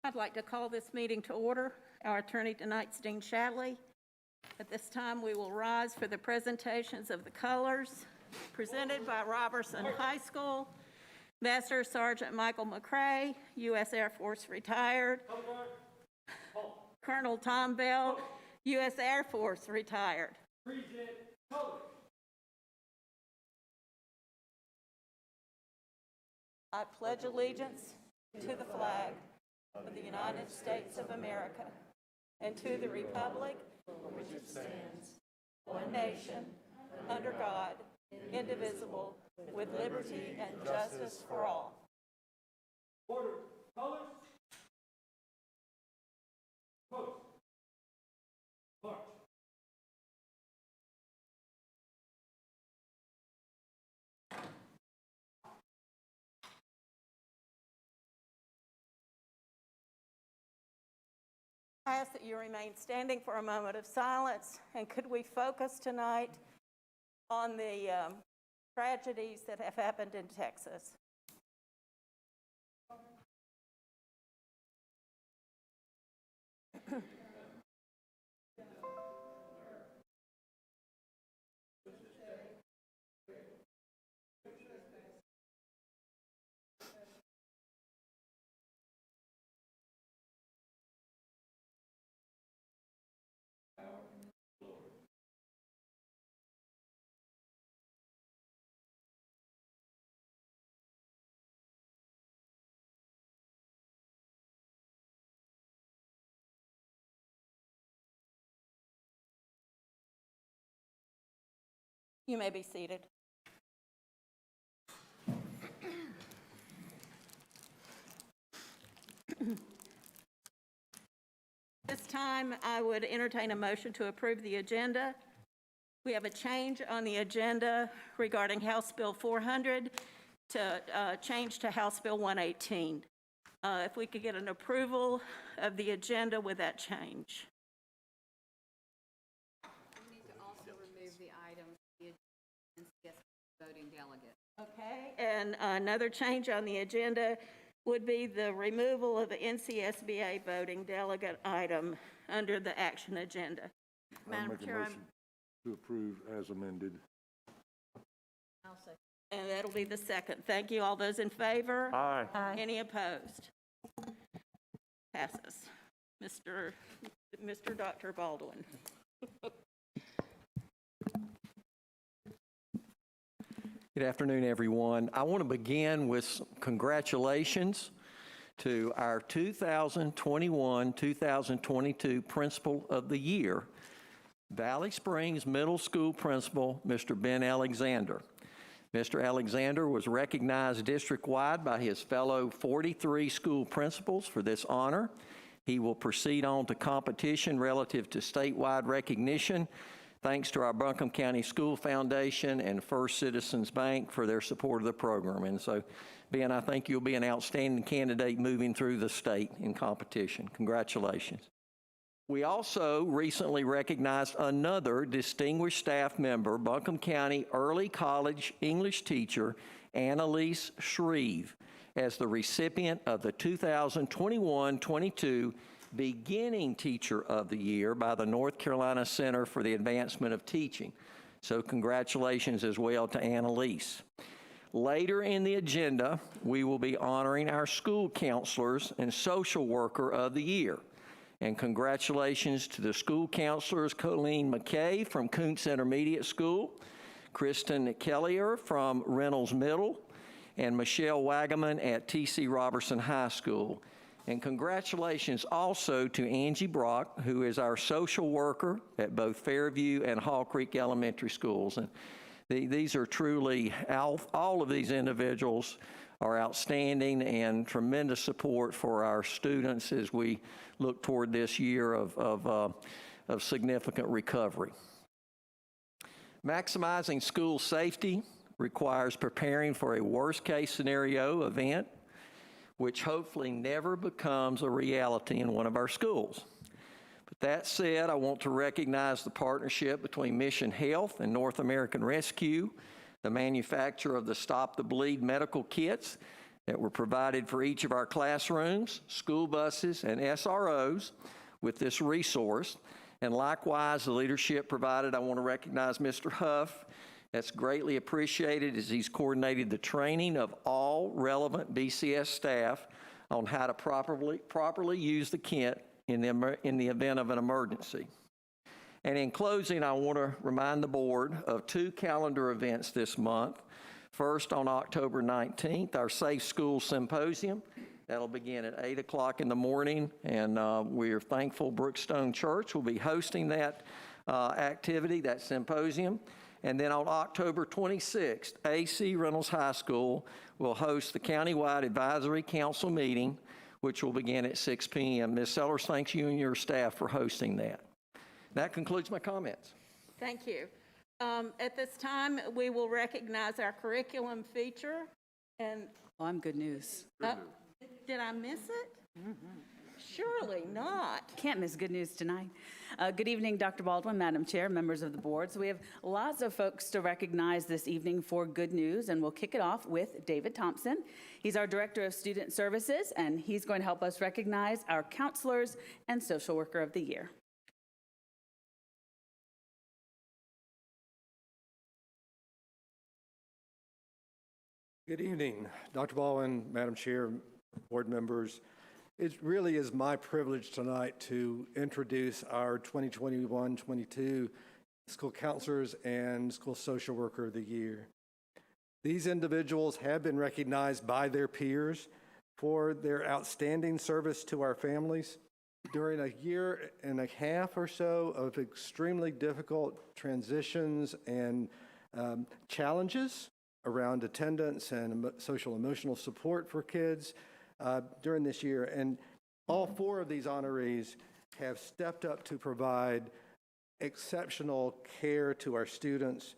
I'd like to call this meeting to order. Our attorney tonight is Dean Shatley. At this time, we will rise for the presentations of the colors presented by Robertson High School. Master Sergeant Michael McCrae, U.S. Air Force retired. Colonel Tom Bell, U.S. Air Force retired. Present colors. I pledge allegiance to the flag of the United States of America and to the republic for which it stands, one nation, under God, indivisible, with liberty and justice for all. Order. Colors. Post. March. I ask that you remain standing for a moment of silence, and could we focus tonight on the tragedies that have happened in Texas? You may be seated. This time, I would entertain a motion to approve the agenda. We have a change on the agenda regarding House Bill 400 to change to House Bill 118. If we could get an approval of the agenda with that change. We need to also remove the item, the NCS voting delegate. Okay, and another change on the agenda would be the removal of the NCSBA voting delegate item under the action agenda. Madam Chair, to approve as amended. I'll second. And that'll be the second. Thank you. All those in favor? Aye. Any opposed? Passes. Mr. Dr. Baldwin. Good afternoon, everyone. I want to begin with congratulations to our 2021-2022 Principal of the Year, Valley Springs Middle School Principal, Mr. Ben Alexander. Mr. Alexander was recognized district-wide by his fellow 43 school principals for this honor. He will proceed on to competition relative to statewide recognition, thanks to our Buncombe County School Foundation and First Citizens Bank for their support of the program. And so, Ben, I think you'll be an outstanding candidate moving through the state in competition. Congratulations. We also recently recognized another distinguished staff member, Buncombe County Early College English teacher, Annalise Shreve, as the recipient of the 2021-22 Beginning Teacher of the Year by the North Carolina Center for the Advancement of Teaching. So congratulations as well to Annalise. Later in the agenda, we will be honoring our school counselors and social worker of the year. And congratulations to the school counselors, Colleen McKay from Kuntz Intermediate School, Kristen Kellier from Reynolds Middle, and Michelle Wagaman at T.C. Robertson High School. And congratulations also to Angie Brock, who is our social worker at both Fairview and Hall Creek Elementary Schools. And these are truly, all of these individuals are outstanding and tremendous support for our students as we look toward this year of significant recovery. Maximizing school safety requires preparing for a worst-case scenario event, which hopefully never becomes a reality in one of our schools. But that said, I want to recognize the partnership between Mission Health and North American Rescue, the manufacturer of the Stop the Bleed medical kits that were provided for each of our classrooms, school buses, and SROs with this resource. And likewise, the leadership provided, I want to recognize Mr. Huff. That's greatly appreciated as he's coordinated the training of all relevant BCS staff on how to properly use the kit in the event of an emergency. And in closing, I want to remind the board of 2 calendar events this month. First, on October 19th, our Safe Schools Symposium. That'll begin at 8 o'clock in the morning, and we are thankful Brookstone Church will be hosting that activity, that symposium. And then on October 26th, AC Reynolds High School will host the Countywide Advisory Council meeting, which will begin at 6 p.m. Ms. Sellers, thanks you and your staff for hosting that. That concludes my comments. Thank you. At this time, we will recognize our curriculum feature. And Oh, I'm good news. did I miss it? Surely not. Can't miss good news tonight. Good evening, Dr. Baldwin, Madam Chair, members of the board. So we have lots of folks to recognize this evening for good news, and we'll kick it off with David Thompson. He's our Director of Student Services, and he's going to help us recognize our counselors and social worker of the year. Good evening, Dr. Baldwin, Madam Chair, board members. It really is my privilege tonight to introduce our 2021-22 school counselors and school social worker of the year. These individuals have been recognized by their peers for their outstanding service to our families during a year and a half or so of extremely difficult transitions and challenges around attendance and social emotional support for kids during this year. And all 4 of these honorees have stepped up to provide exceptional care to our students,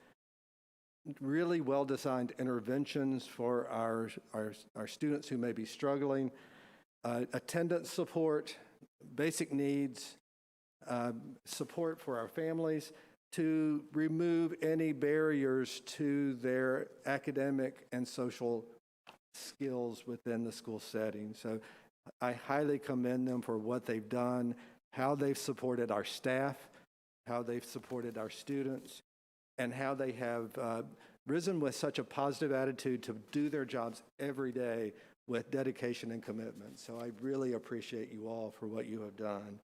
really well-designed interventions for our students who may be struggling, attendance support, basic needs, support for our families, to remove any barriers to their academic and social skills within the school setting. So I highly commend them for what they've done, how they've supported our staff, how they've supported our students, and how they have risen with such a positive attitude to do their jobs every day with dedication and commitment. So I really appreciate you all for what you have done.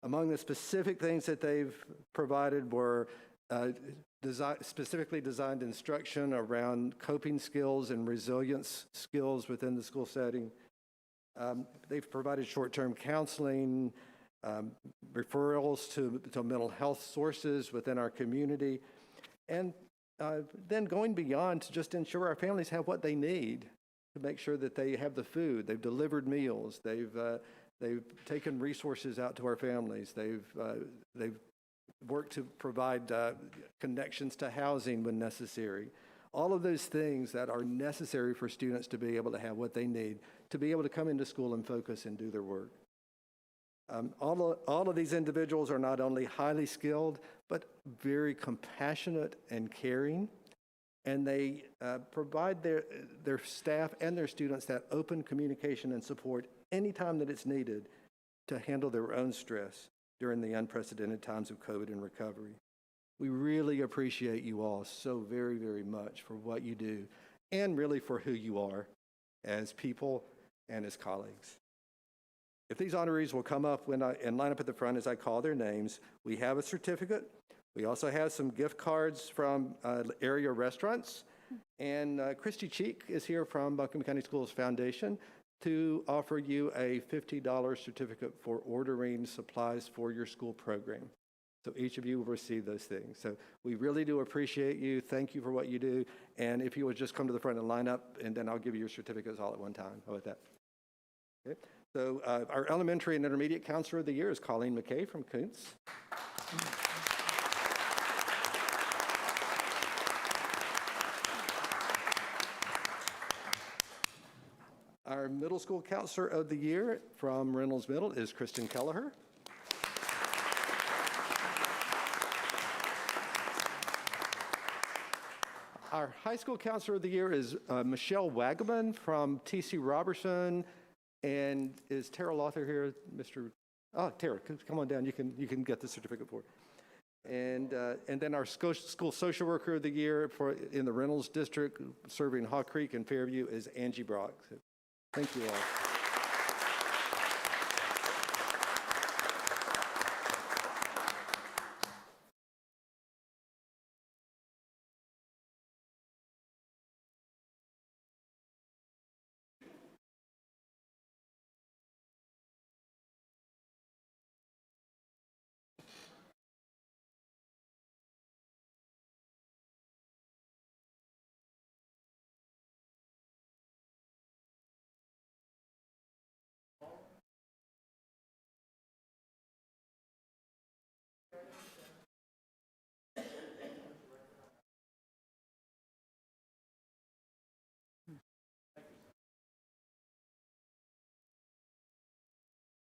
Among the specific things that they've provided were specifically designed instruction around coping skills and resilience skills within the school setting. They've provided short-term counseling, referrals to mental health sources within our community, and then going beyond to just ensure our families have what they need to make sure that they have the food. They've delivered meals. They've taken resources out to our families. They've worked to provide connections to housing when necessary. All of those things that are necessary for students to be able to have what they need to be able to come into school and focus and do their work. All of these individuals are not only highly skilled, but very compassionate and caring. And they provide their staff and their students that open communication and support anytime that it's needed to handle their own stress during the unprecedented times of COVID and recovery. We really appreciate you all so very, very much for what you do and really for who you are as people and as colleagues. If these honorees will come up and line up at the front as I call their names, we have a certificate. We also have some gift cards from area restaurants. And Christy Cheek is here from Buncombe County Schools Foundation to offer you a $50 certificate for ordering supplies for your school program. So each of you will receive those things. So we really do appreciate you. Thank you for what you do. And if you would just come to the front and line up, and then I'll give you your certificates all at one time. How about that? Okay. So our elementary and intermediate counselor of the year is Colleen McKay from Kuntz. Our middle school counselor of the year from Reynolds Middle is Kristen Kelleher. Our our high school counselor of the year is Michelle Wagaman from T.C. Robertson. And is Tara Lother here, Mr.? Oh, Tara, come on down. You can get the certificate for it. And then our school social worker of the year in the Reynolds District, serving Haw Creek and Fairview, is Angie Brock. Thank you all.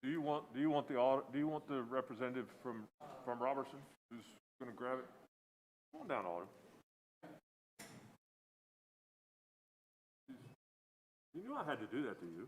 Do you want the representative from Robertson who's going to grab it? Come on down, Autumn. You knew I had to do that to you.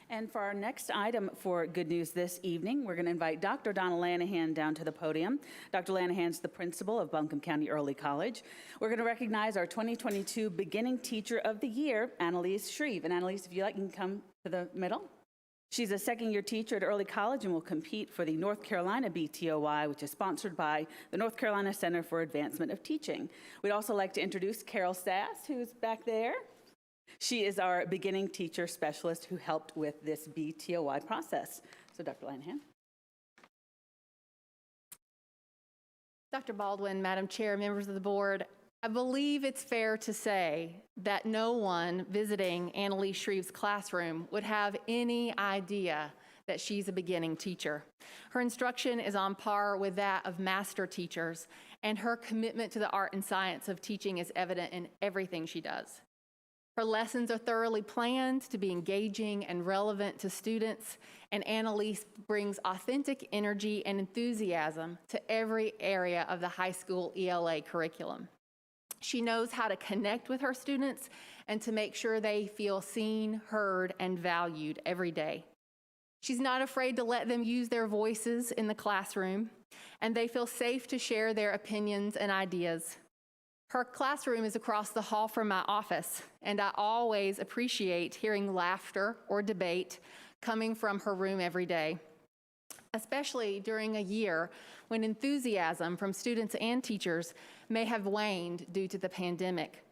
And for our next item for good news this evening, we're going to invite Dr. Donna Lanahan down to the podium. Dr. Lanahan's the principal of Buncombe County Early College. We're going to recognize our 2022 Beginning Teacher of the Year, Annalise Shreve. And Annalise, if you like, you can come to the middle. She's a second-year teacher at Early College and will compete for the North Carolina BTOY, which is sponsored by the North Carolina Center for Advancement of Teaching. We'd also like to introduce Carol Sass, who's back there. She is our beginning teacher specialist who helped with this BTOY process. So Dr. Lanahan. Dr. Baldwin, Madam Chair, members of the board, I believe it's fair to say that no one visiting Annalise Shreve's classroom would have any idea that she's a beginning teacher. Her instruction is on par with that of master teachers, and her commitment to the art and science of teaching is evident in everything she does. Her lessons are thoroughly planned to be engaging and relevant to students, and Annalise brings authentic energy and enthusiasm to every area of the high school ELA curriculum. She knows how to connect with her students and to make sure they feel seen, heard, and valued every day. She's not afraid to let them use their voices in the classroom, and they feel safe to share their opinions and ideas. Her classroom is across the hall from my office, and I always appreciate hearing laughter or debate coming from her room every day, especially during a year when enthusiasm from students and teachers may have waned due to the pandemic.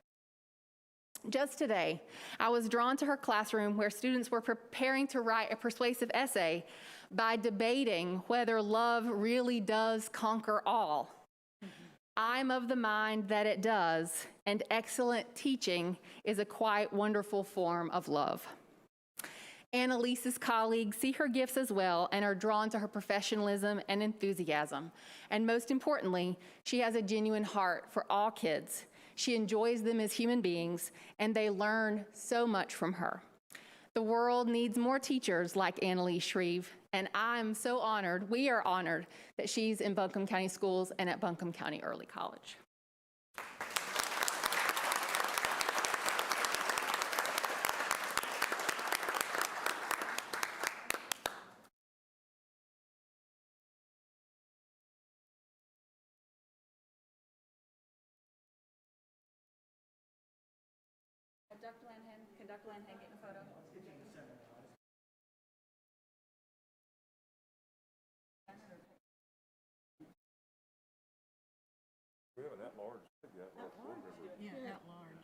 Just today, I was drawn to her classroom where students were preparing to write a persuasive essay by debating whether love really does conquer all. I'm of the mind that it does, and excellent teaching is a quite wonderful form of love. Annalise's colleagues see her gifts as well and are drawn to her professionalism and enthusiasm. And most importantly, she has a genuine heart for all kids. She enjoys them as human beings, and they learn so much from her. The world needs more teachers like Annalise Shreve, and I'm so honored, we are honored, that she's in Buncombe County Schools and at Buncombe County Early College. Dr. Lanahan, can Dr. Lanahan get in a photo? We have an at-large yet. Yeah, at large.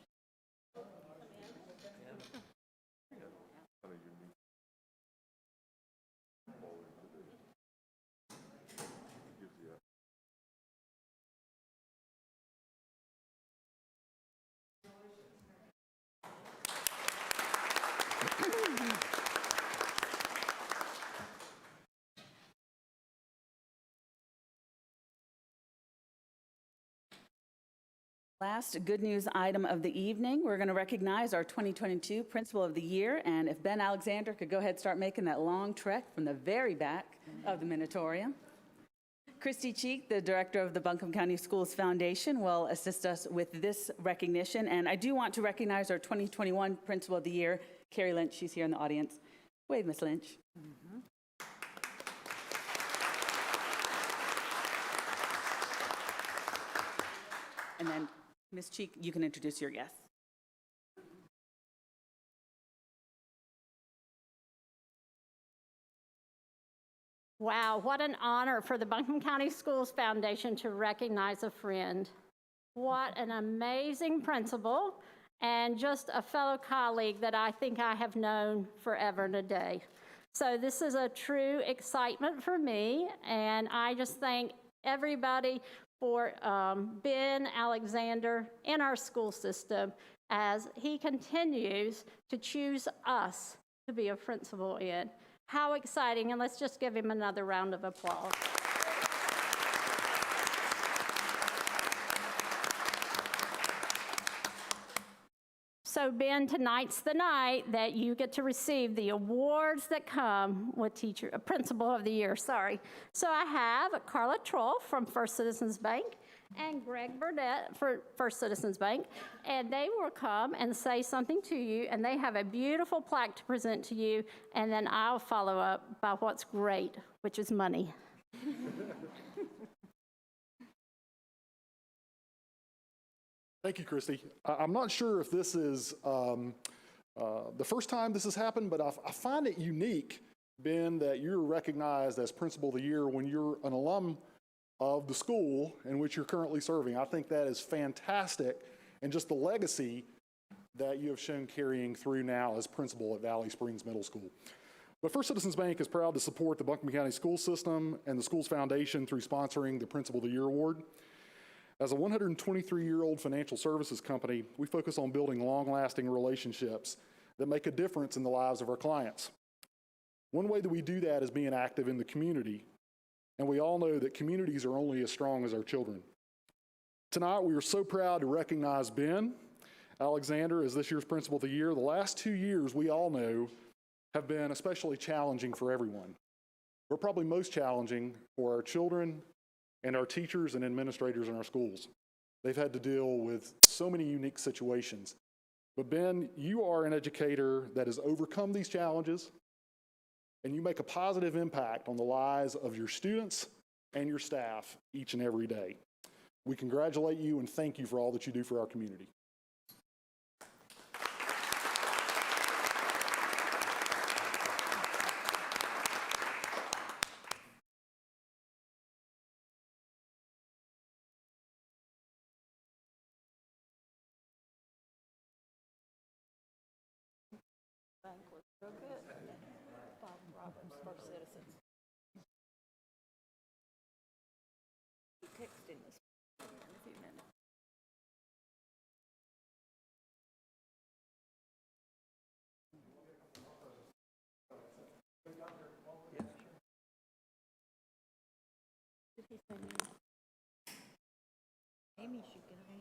Last good news item of the evening, we're going to recognize our 2022 Principal of the Year, and if Ben Alexander could go ahead and start making that long trek from the very back of the Minotaurium. Christy Cheek, the director of the Buncombe County Schools Foundation, will assist us with this recognition, and I do want to recognize our 2021 Principal of the Year, Carrie Lynch. She's here in the audience. Wave, Miss Lynch. And then, Ms. Cheek, you can introduce your guests. Wow, what an honor for the Buncombe County Schools Foundation to recognize a friend. What an amazing principal and just a fellow colleague that I think I have known forever and a day. So this is a true excitement for me, and I just thank everybody for Ben Alexander in our school system as he continues to choose us to be a principal in. How exciting, and let's just give him another round of applause. So Ben, tonight's the night that you get to receive the awards that come with Principal of the Year, sorry. So I have Carla Troll from First Citizens Bank and Greg Burdett for First Citizens Bank, and they will come and say something to you, and they have a beautiful plaque to present to you, and then I'll follow up by what's great, which is money. Thank you, Christy. I'm not sure if this is the first time this has happened, but I find it unique, Ben, that you're recognized as Principal of the Year when you're an alum of the school in which you're currently serving. I think that is fantastic, and just the legacy that you have shown carrying through now as principal at Valley Springs Middle School. But First Citizens Bank is proud to support the Buncombe County School System and the Schools Foundation through sponsoring the Principal of the Year Award. As a 123-year-old financial services company, we focus on building long-lasting relationships that make a difference in the lives of our clients. One way that we do that is being active in the community, and we all know that communities are only as strong as our children. Tonight, we are so proud to recognize Ben Alexander as this year's Principal of the Year. The last 2 years, we all know, have been especially challenging for everyone. We're probably most challenging for our children and our teachers and administrators in our schools. They've had to deal with so many unique situations. But Ben, you are an educator that has overcome these challenges, and you make a positive impact on the lives of your students and your staff each and every day. We congratulate you and thank you for all that you do for our community.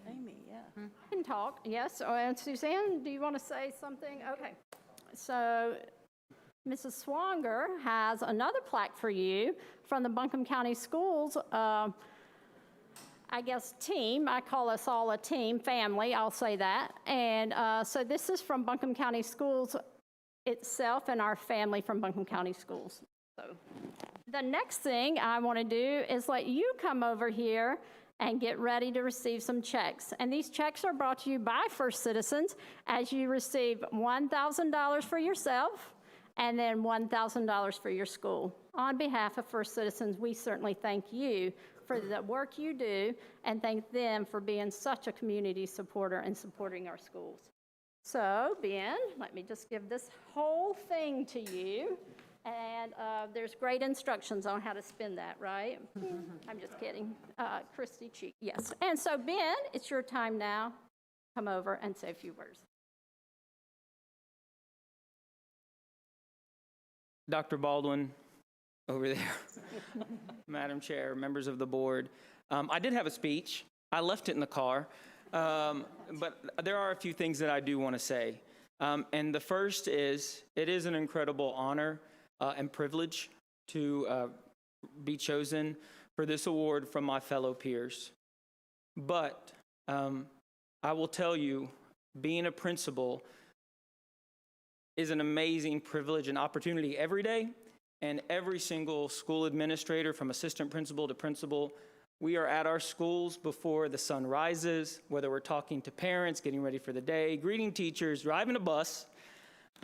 Amy, yeah. I can talk, yes. And Suzanne, do you want to say something? Okay. So Mrs. Swanger has another plaque for you from the Buncombe County Schools, I guess, team. I call us all a team, family, I'll say that. And so this is from Buncombe County Schools itself and our family from Buncombe County Schools. So the next thing I want to do is let you come over here and get ready to receive some checks. And these checks are brought to you by First Citizens as you receive $1,000 for yourself and then $1,000 for your school. On behalf of First Citizens, we certainly thank you for the work you do and thank them for being such a community supporter and supporting our schools. So, Ben, let me just give this whole thing to you. And there's great instructions on how to spend that, right? I'm just kidding. Christy Cheek, yes. And so, Ben, it's your time now. Come over and say a few words. Dr. Baldwin, over there, Madam Chair, members of the board. I did have a speech. I left it in the car. But there are a few things that I do want to say. And the first is, it is an incredible honor and privilege to be chosen for this award from my fellow peers. But I will tell you, being a principal is an amazing privilege and opportunity every day. And every single school administrator, from assistant principal to principal, we are at our schools before the sun rises, whether we're talking to parents, getting ready for the day, greeting teachers, driving a bus,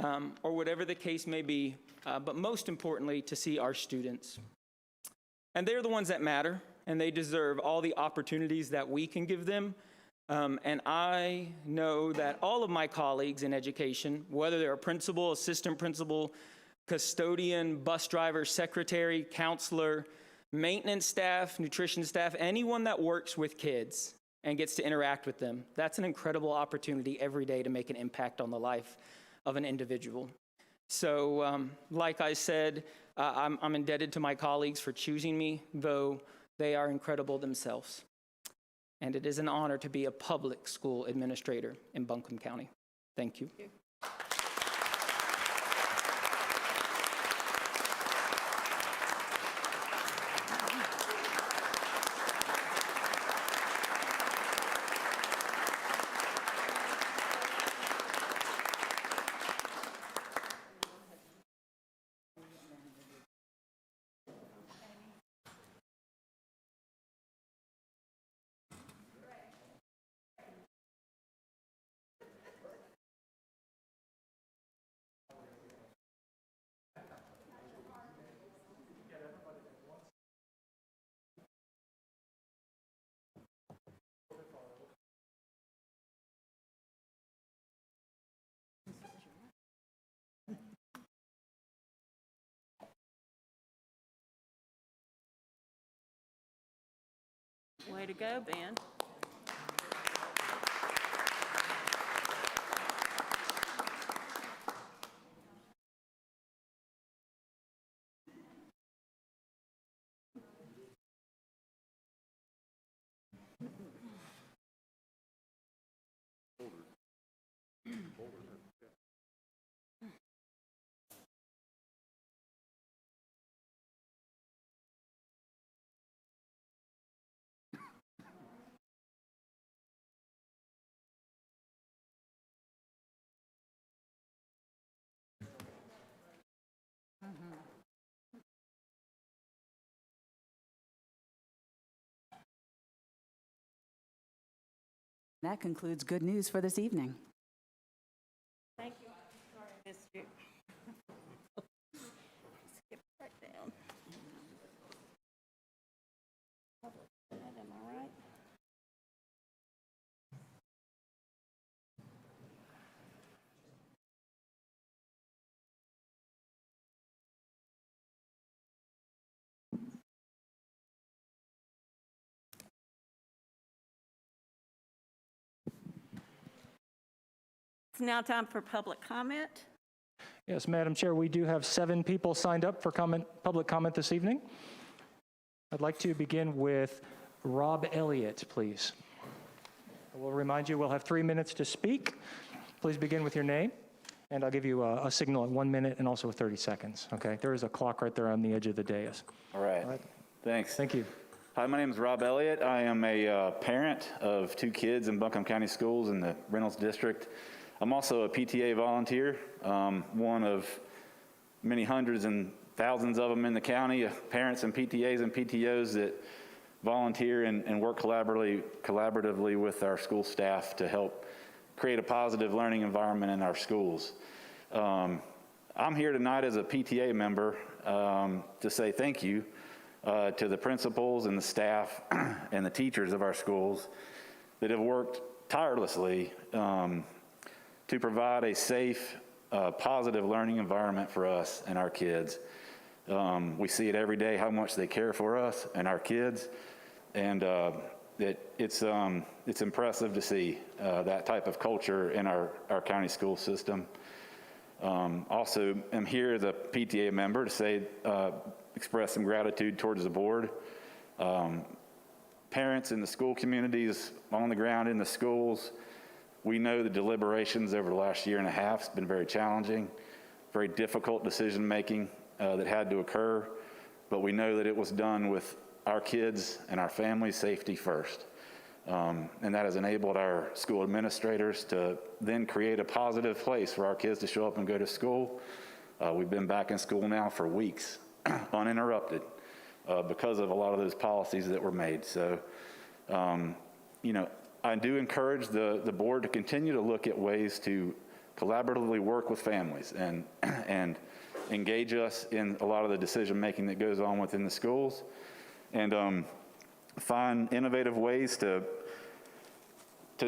or whatever the case may be, but most importantly, to see our students. And they're the ones that matter, and they deserve all the opportunities that we can give them. And I know that all of my colleagues in education, whether they're a principal, assistant principal, custodian, bus driver, secretary, counselor, maintenance staff, nutrition staff, anyone that works with kids and gets to interact with them, that's an incredible opportunity every day to make an impact on the life of an individual. So like I said, I'm indebted to my colleagues for choosing me, though they are incredible themselves. And it is an honor to be a public school administrator in Buncombe County. Thank you. Way to go, Ben. That concludes good news for this evening. Thank you. Sorry I missed you. Skip right down. Am I right? It's now time for public comment. Yes, Madam Chair, we do have 7 people signed up for public comment this evening. I'd like to begin with Rob Elliott, please. I will remind you we'll have 3 minutes to speak. Please begin with your name, and I'll give you a signal at 1 minute and also 30 seconds, okay? There is a clock right there on the edge of the dais. All right. Thanks. Thank you. Hi, my name is Rob Elliott. I am a parent of 2 kids in Buncombe County Schools in the Reynolds District. I'm also a PTA volunteer, one of many hundreds and thousands of them in the county, parents and PTAs and PTOs that volunteer and work collaboratively with our school staff to help create a positive learning environment in our schools. I'm here tonight as a PTA member to say thank you to the principals and the staff and the teachers of our schools that have worked tirelessly to provide a safe, positive learning environment for us and our kids. We see it every day how much they care for us and our kids, and it's impressive to see that type of culture in our county school system. Also, I'm here as a PTA member to say, express some gratitude towards the board. parents in the school communities, on the ground in the schools, we know the deliberations over the last year and a half has been very challenging, very difficult decision-making that had to occur, but we know that it was done with our kids and our families' safety first. And that has enabled our school administrators to then create a positive place for our kids to show up and go to school. We've been back in school now for weeks, uninterrupted, because of a lot of those policies that were made. So, you know, I do encourage the board to continue to look at ways to collaboratively work with families and engage us in a lot of the decision-making that goes on within the schools, and find innovative ways to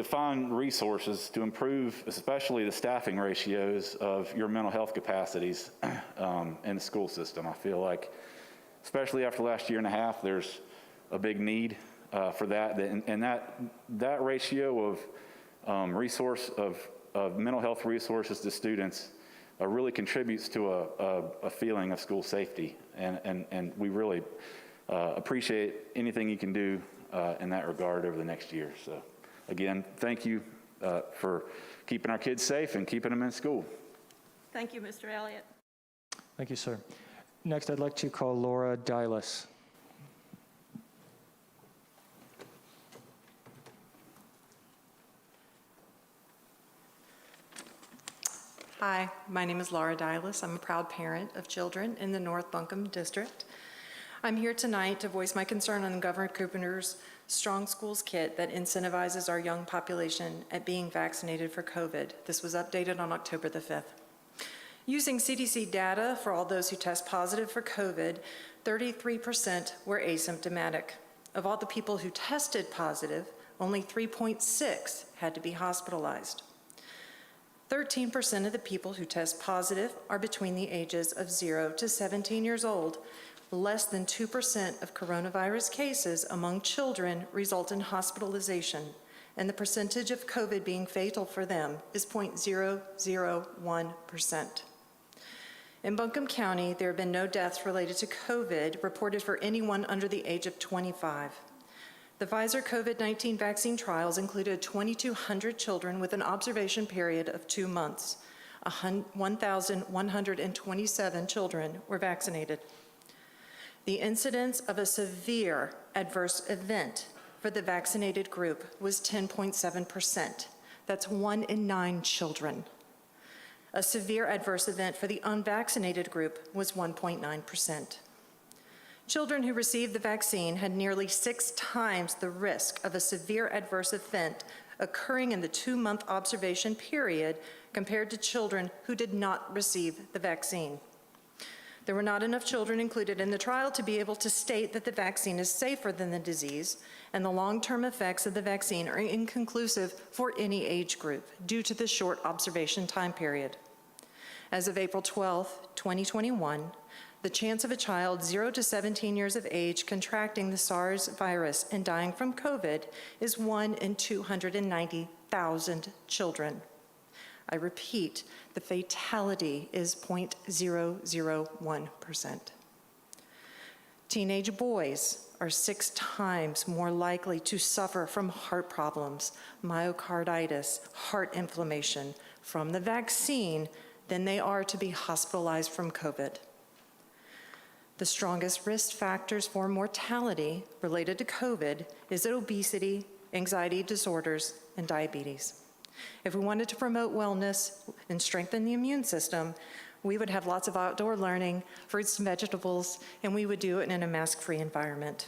find resources to improve, especially the staffing ratios of your mental health capacities in the school system. I feel like, especially after the last year and a half, there's a big need for that, and that ratio of of mental health resources to students really contributes to a feeling of school safety, and we really appreciate anything you can do in that regard over the next year. So again, thank you for keeping our kids safe and keeping them in school. Thank you, Mr. Elliott. Thank you, sir. Next, I'd like to call Laura Dilas. Hi, my name is Laura Dilas. I'm a proud parent of children in the North Buncombe District. I'm here tonight to voice my concern on Governor Cooper's Strong Schools Kit that incentivizes our young population at being vaccinated for COVID. This was updated on October the 5th. Using CDC data for all those who test positive for COVID, 33% were asymptomatic. Of all the people who tested positive, only 3.6 had to be hospitalized. 13% of the people who test positive are between the ages of 0 to 17 years old. Less than 2% of coronavirus cases among children result in hospitalization, and the percentage of COVID being fatal for them is 0.001%. In Buncombe County, there have been no deaths related to COVID reported for anyone under the age of 25. The Pfizer COVID-19 vaccine trials included 2,200 children with an observation period of 2 months. 1,127 children were vaccinated. The incidence of a severe adverse event for the vaccinated group was 10.7%. That's 1 in 9 children. A severe adverse event for the unvaccinated group was 1.9%. Children who received the vaccine had nearly 6 times the risk of a severe adverse event occurring in the 2-month observation period compared to children who did not receive the vaccine. There were not enough children included in the trial to be able to state that the vaccine is safer than the disease, and the long-term effects of the vaccine are inconclusive for any age group due to the short observation time period. As of April 12, 2021, the chance of a child 0 to 17 years of age contracting the SARS virus and dying from COVID is 1 in 290,000 children. I repeat, the fatality is 0.001%. Teenage boys are 6 times more likely to suffer from heart problems, myocarditis, heart inflammation from the vaccine than they are to be hospitalized from COVID. The strongest risk factors for mortality related to COVID is obesity, anxiety disorders, and diabetes. If we wanted to promote wellness and strengthen the immune system, we would have lots of outdoor learning, fruits and vegetables, and we would do it in a mask-free environment.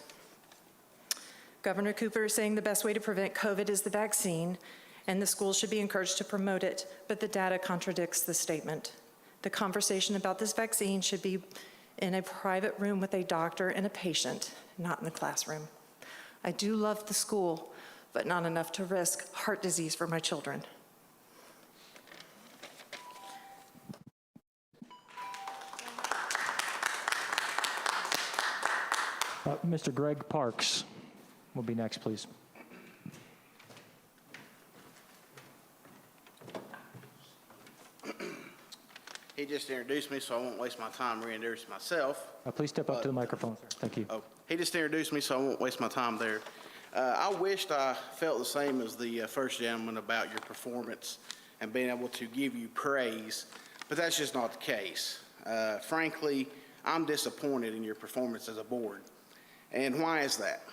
Governor Cooper is saying the best way to prevent COVID is the vaccine, and the schools should be encouraged to promote it, but the data contradicts the statement. The conversation about this vaccine should be in a private room with a doctor and a patient, not in the classroom. I do love the school, but not enough to risk heart disease for my children. Mr. Greg Parks will be next, please. He just introduced me, so I won't waste my time reintroducing myself. Please step up to the microphone, sir. Thank you. Oh, he just introduced me, so I won't waste my time there. I wished I felt the same as the first gentleman about your performance and being able to give you praise, but that's just not the case. Frankly, I'm disappointed in your performance as a board. And why is that?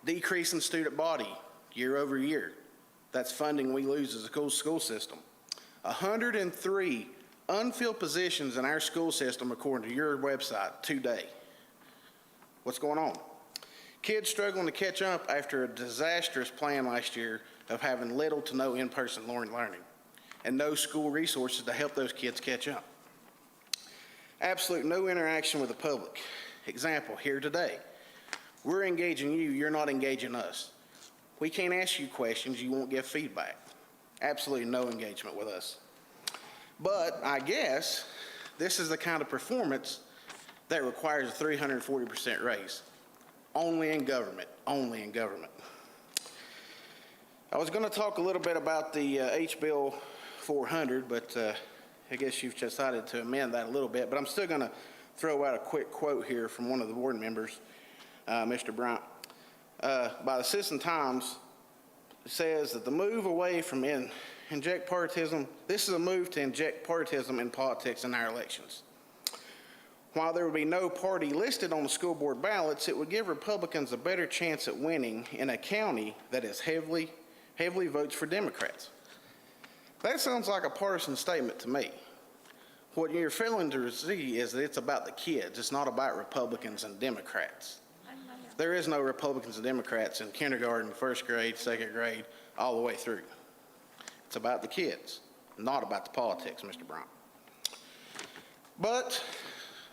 Decrease in student body year over year. That's funding we lose as a school system. 103 unfilled positions in our school system according to your website today. What's going on? Kids struggling to catch up after a disastrous plan last year of having little to no in-person learning and no school resources to help those kids catch up. Absolute no interaction with the public. Example, here today. We're engaging you, you're not engaging us. We can't ask you questions, you won't give feedback. Absolutely no engagement with us. But I guess this is the kind of performance that requires a 340% raise. Only in government, only in government. I was going to talk a little bit about the H-Bill 400, but I guess you've decided to amend that a little bit. But I'm still going to throw out a quick quote here from one of the board members, Mr. Bryant. By the Citizen Times, it says that the move away from inject partisanship, this is a move to inject partisanship in politics in our elections. While there would be no party listed on the school board ballots, it would give Republicans a better chance at winning in a county that is heavily votes for Democrats. That sounds like a partisan statement to me. What you're failing to see is that it's about the kids. It's not about Republicans and Democrats. There is no Republicans and Democrats in kindergarten, first grade, second grade, all the way through. It's about the kids, not about the politics, Mr. Brown. But,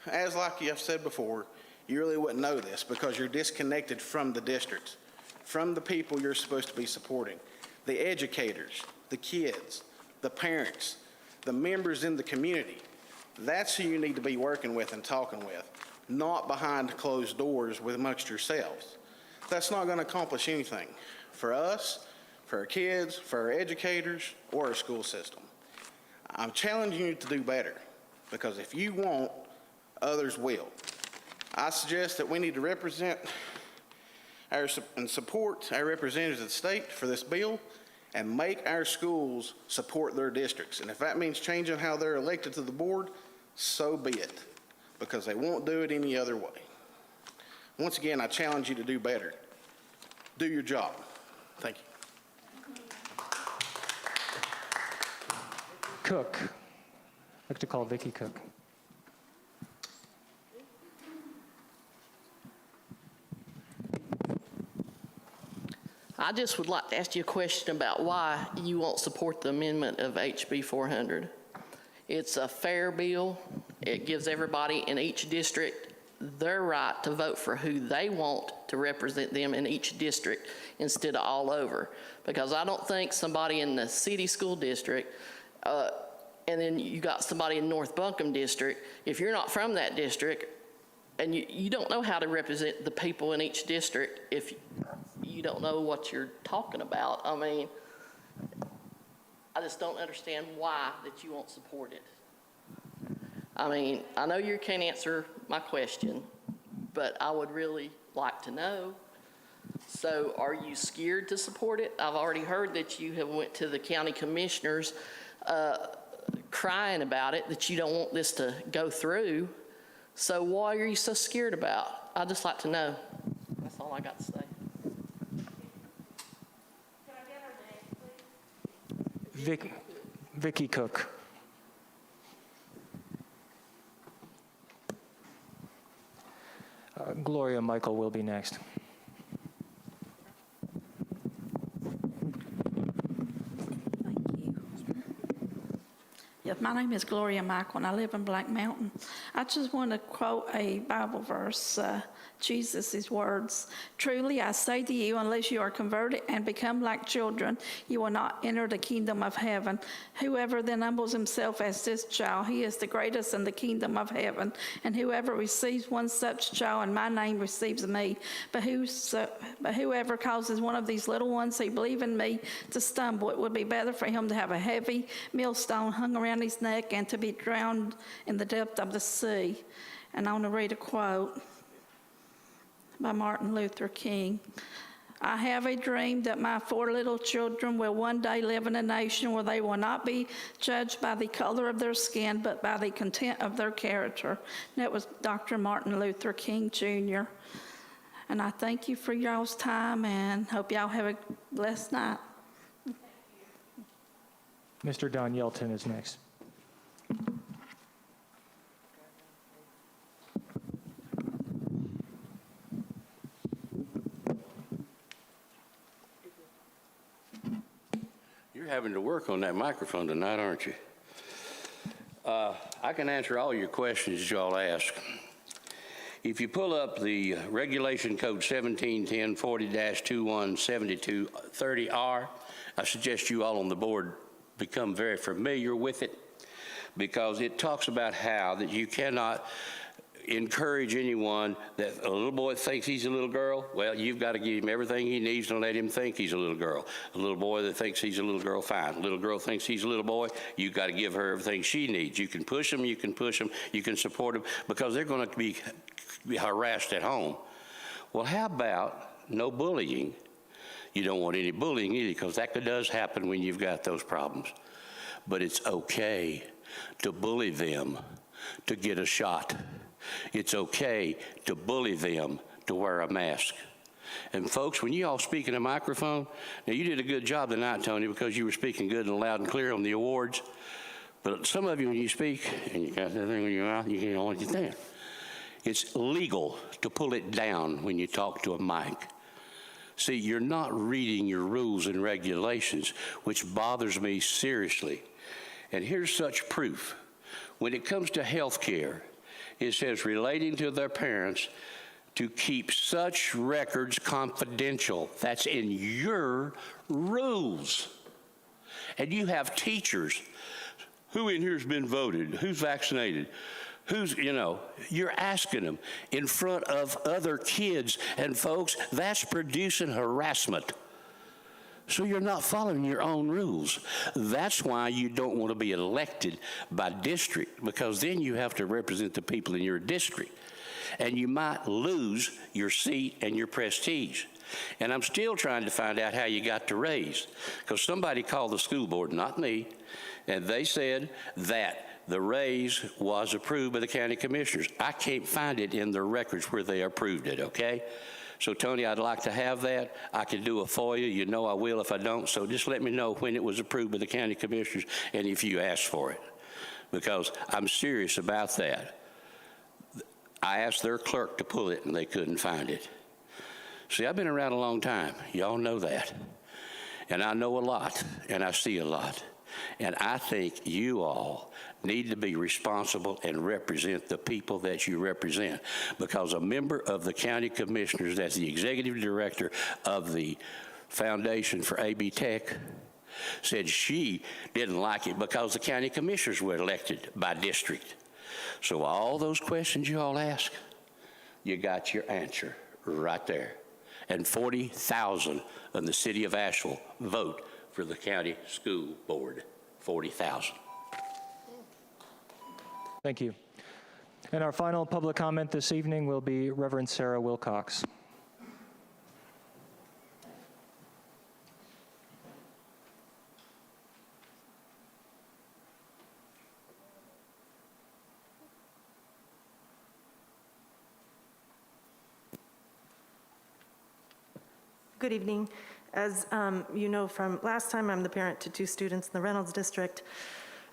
as like I've said before, you really wouldn't know this because you're disconnected from the districts, from the people you're supposed to be supporting, the educators, the kids, the parents, the members in the community. That's who you need to be working with and talking with, not behind closed doors amongst yourselves. That's not going to accomplish anything for us, for our kids, for our educators, or our school system. I'm challenging you to do better because if you won't, others will. I suggest that we need to represent and support our representatives of the state for this bill and make our schools support their districts. And if that means changing how they're elected to the board, so be it, because they won't do it any other way. Once again, I challenge you to do better. Do your job. Thank you. Cook. I'd like to call Vicki Cook. I just would like to ask you a question about why you won't support the amendment of HB 400. It's a fair bill. It gives everybody in each district their right to vote for who they want to represent them in each district instead of all over. Because I don't think somebody in the city school district, and then you got somebody in North Buncombe district, if you're not from that district, and you don't know how to represent the people in each district if you don't know what you're talking about. I mean, I just don't understand why that you won't support it. I mean, I know you can't answer my question, but I would really like to know. So are you scared to support it? I've already heard that you have went to the county commissioners crying about it, that you don't want this to go through. So why are you so scared about? I'd just like to know. That's all I got to say. Vicki Cook. Gloria Michael will be next. Yes, my name is Gloria Michael, and I live in Black Mountain. I just want to quote a Bible verse, Jesus' words. Truly, I say to you, unless you are converted and become like children, you will not enter the kingdom of heaven. Whoever then humbles himself as this child, he is the greatest in the kingdom of heaven. And whoever receives one such child in my name receives me. But whoever causes one of these little ones who believe in me to stumble, it would be better for him to have a heavy millstone hung around his neck and to be drowned in the depth of the sea. And I want to read a quote by Martin Luther King. I have a dream that my 4 little children will one day live in a nation where they will not be judged by the color of their skin, but by the content of their character. And that was Dr. Martin Luther King, Jr. And I thank you for y'all's time and hope y'all have a blessed night. Mr. Don Yelton is next. You're having to work on that microphone tonight, aren't you? I can answer all your questions y'all ask. If you pull up the regulation code 171040-217230R, I suggest you all on the board become very familiar with it, because it talks about how that you cannot encourage anyone that a little boy thinks he's a little girl. Well, you've got to give him everything he needs to let him think he's a little girl. A little boy that thinks he's a little girl, fine. A little girl thinks he's a little boy, you've got to give her everything she needs. You can push them, you can support them, because they're going to be harassed at home. Well, how about no bullying? You don't want any bullying either, because that does happen when you've got those problems. But it's okay to bully them to get a shot. It's okay to bully them to wear a mask. And folks, when you all speak in a microphone, now you did a good job tonight, Tony, because you were speaking good and loud and clear on the awards. But some of you, when you speak and you got that thing in your mouth, you can't hold it there. It's legal to pull it down when you talk to a mic. See, you're not reading your rules and regulations, which bothers me seriously. And here's such proof. When it comes to health care, it says relating to their parents to keep such records confidential. That's in your rules. And you have teachers. Who in here has been voted? Who's vaccinated? Who's, you're asking them in front of other kids. And folks, that's producing harassment. So you're not following your own rules. That's why you don't want to be elected by district, because then you have to represent the people in your district. And you might lose your seat and your prestige. And I'm still trying to find out how you got the raise, because somebody called the school board, not me, and they said that the raise was approved by the county commissioners. I can't find it in the records where they approved it, okay? So, Tony, I'd like to have that. I can do a FOIA. You know I will if I don't. So just let me know when it was approved by the county commissioners and if you asked for it, because I'm serious about that. I asked their clerk to pull it, and they couldn't find it. See, I've been around a long time. Y'all know that. And I know a lot, and I see a lot. And I think you all need to be responsible and represent the people that you represent, because a member of the county commissioners, that's the executive director of the Foundation for AB Tech, said she didn't like it because the county commissioners were elected by district. So all those questions you all ask, you got your answer right there. And 40,000 in the city of Asheville vote for the county school board. 40,000. Thank you. And our final public comment this evening will be Reverend Sarah Wilcox. Good evening. As you know from last time, I'm the parent to 2 students in the Reynolds District.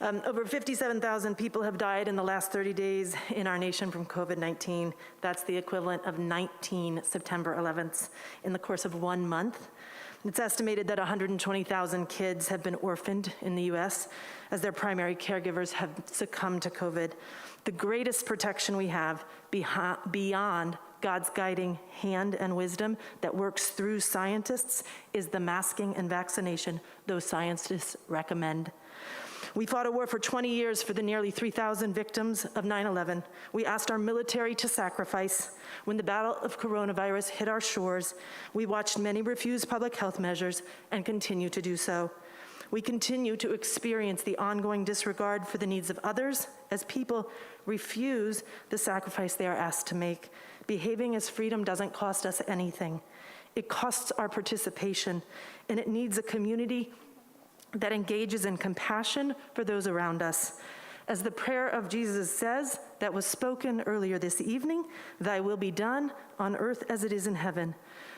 Over 57,000 people have died in the last 30 days in our nation from COVID-19. That's the equivalent of 19 September 11ths in the course of 1 month. It's estimated that 120,000 kids have been orphaned in the U.S. as their primary caregivers have succumbed to COVID. The greatest protection we have beyond God's guiding hand and wisdom that works through scientists is the masking and vaccination those scientists recommend. We fought a war for 20 years for the nearly 3,000 victims of 9/11. We asked our military to sacrifice. When the battle of coronavirus hit our shores, we watched many refuse public health measures and continue to do so. We continue to experience the ongoing disregard for the needs of others as people refuse the sacrifice they are asked to make. Behaving as freedom doesn't cost us anything. It costs our participation, and it needs a community that engages in compassion for those around us. As the prayer of Jesus says, that was spoken earlier this evening, thy will be done on earth as it is in heaven.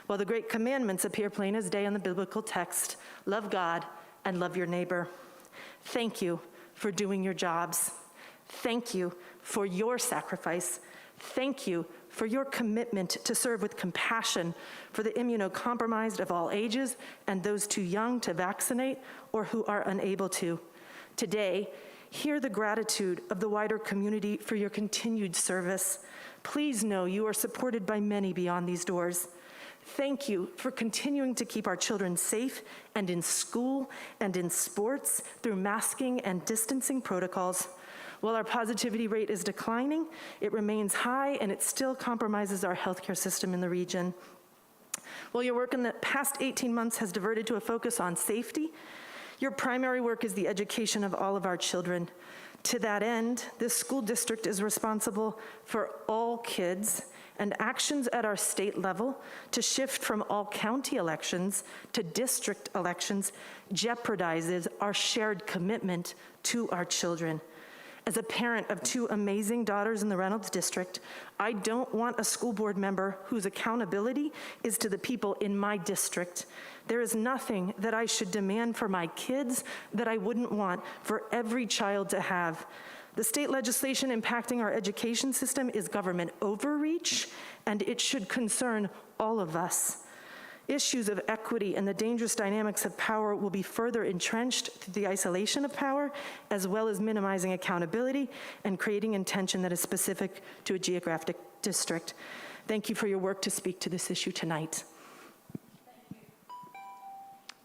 While the great commandments appear plain as day in the biblical text, love God and love your neighbor. Thank you for doing your jobs. Thank you for your sacrifice. Thank you for your commitment to serve with compassion for the immunocompromised of all ages and those too young to vaccinate or who are unable to. Today, hear the gratitude of the wider community for your continued service. Please know you are supported by many beyond these doors. Thank you for continuing to keep our children safe and in school and in sports through masking and distancing protocols. While our positivity rate is declining, it remains high and it still compromises our healthcare system in the region. While your work in the past 18 months has diverted to a focus on safety, your primary work is the education of all of our children. To that end, this school district is responsible for all kids, and actions at our state level to shift from all county elections to district elections jeopardizes our shared commitment to our children. As a parent of two amazing daughters in the Reynolds District, I don't want a school board member whose accountability is to the people in my district. There is nothing that I should demand for my kids that I wouldn't want for every child to have. The state legislation impacting our education system is government overreach, and it should concern all of us. Issues of equity and the dangerous dynamics of power will be further entrenched through the isolation of power, as well as minimizing accountability and creating intention that is specific to a geographic district. Thank you for your work to speak to this issue tonight.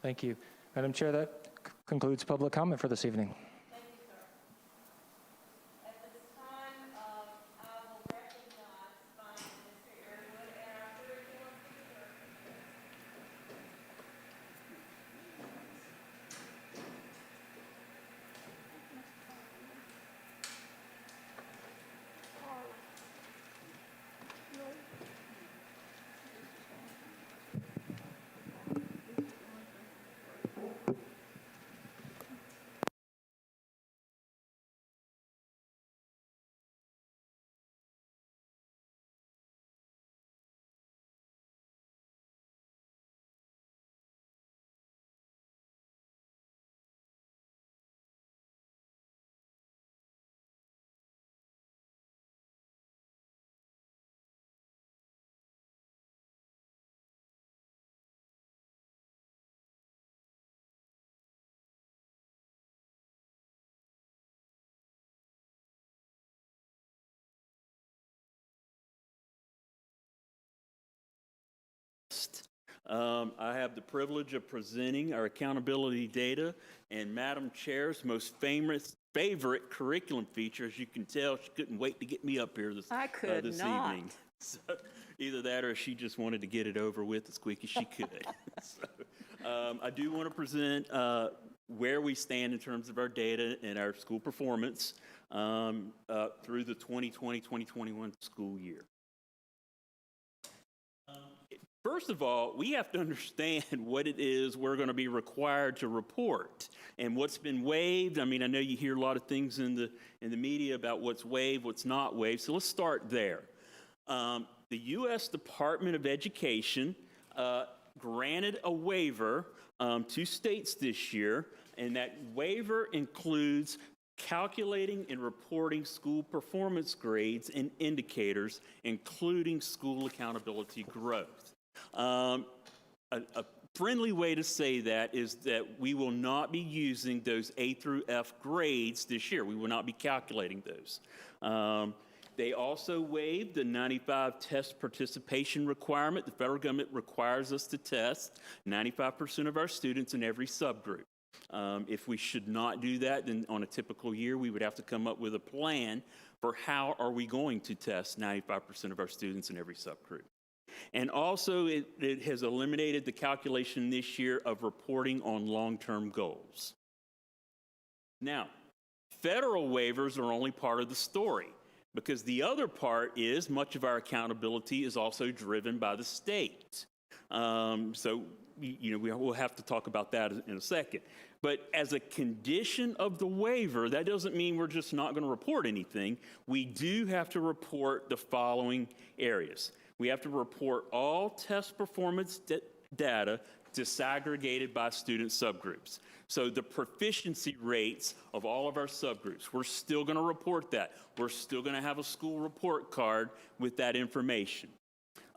Thank you. Madam Chair, that concludes public comment for this evening. I have the privilege of presenting our accountability data and Madam Chair's most favorite curriculum feature. As you can tell, she couldn't wait to get me up here this evening. So, either that or she just wanted to get it over with as quick as she could. So, I do want to present where we stand in terms of our data and our school performance through the 2020-2021 school year. First of all, we have to understand what it is we're going to be required to report and what's been waived. I mean, I know you hear a lot of things in the media about what's waived, what's not waived. So let's start there. The U.S. Department of Education granted a waiver to states this year, and that waiver includes calculating and reporting school performance grades and indicators, including school accountability growth. A friendly way to say that is that we will not be using those A through F grades this year. We will not be calculating those. They also waived the 95 test participation requirement. The federal government requires us to test 95% of our students in every subgroup. If we should not do that, then on a typical year, we would have to come up with a plan for how are we going to test 95% of our students in every subgroup. And also, it has eliminated the calculation this year of reporting on long-term goals. Now, federal waivers are only part of the story, because the other part is much of our accountability is also driven by the state. So, we'll have to talk about that in a second. But as a condition of the waiver, that doesn't mean we're just not going to report anything. We do have to report the following areas. We have to report all test performance data disaggregated by student subgroups. So the proficiency rates of all of our subgroups, we're still going to report that. We're still going to have a school report card with that information.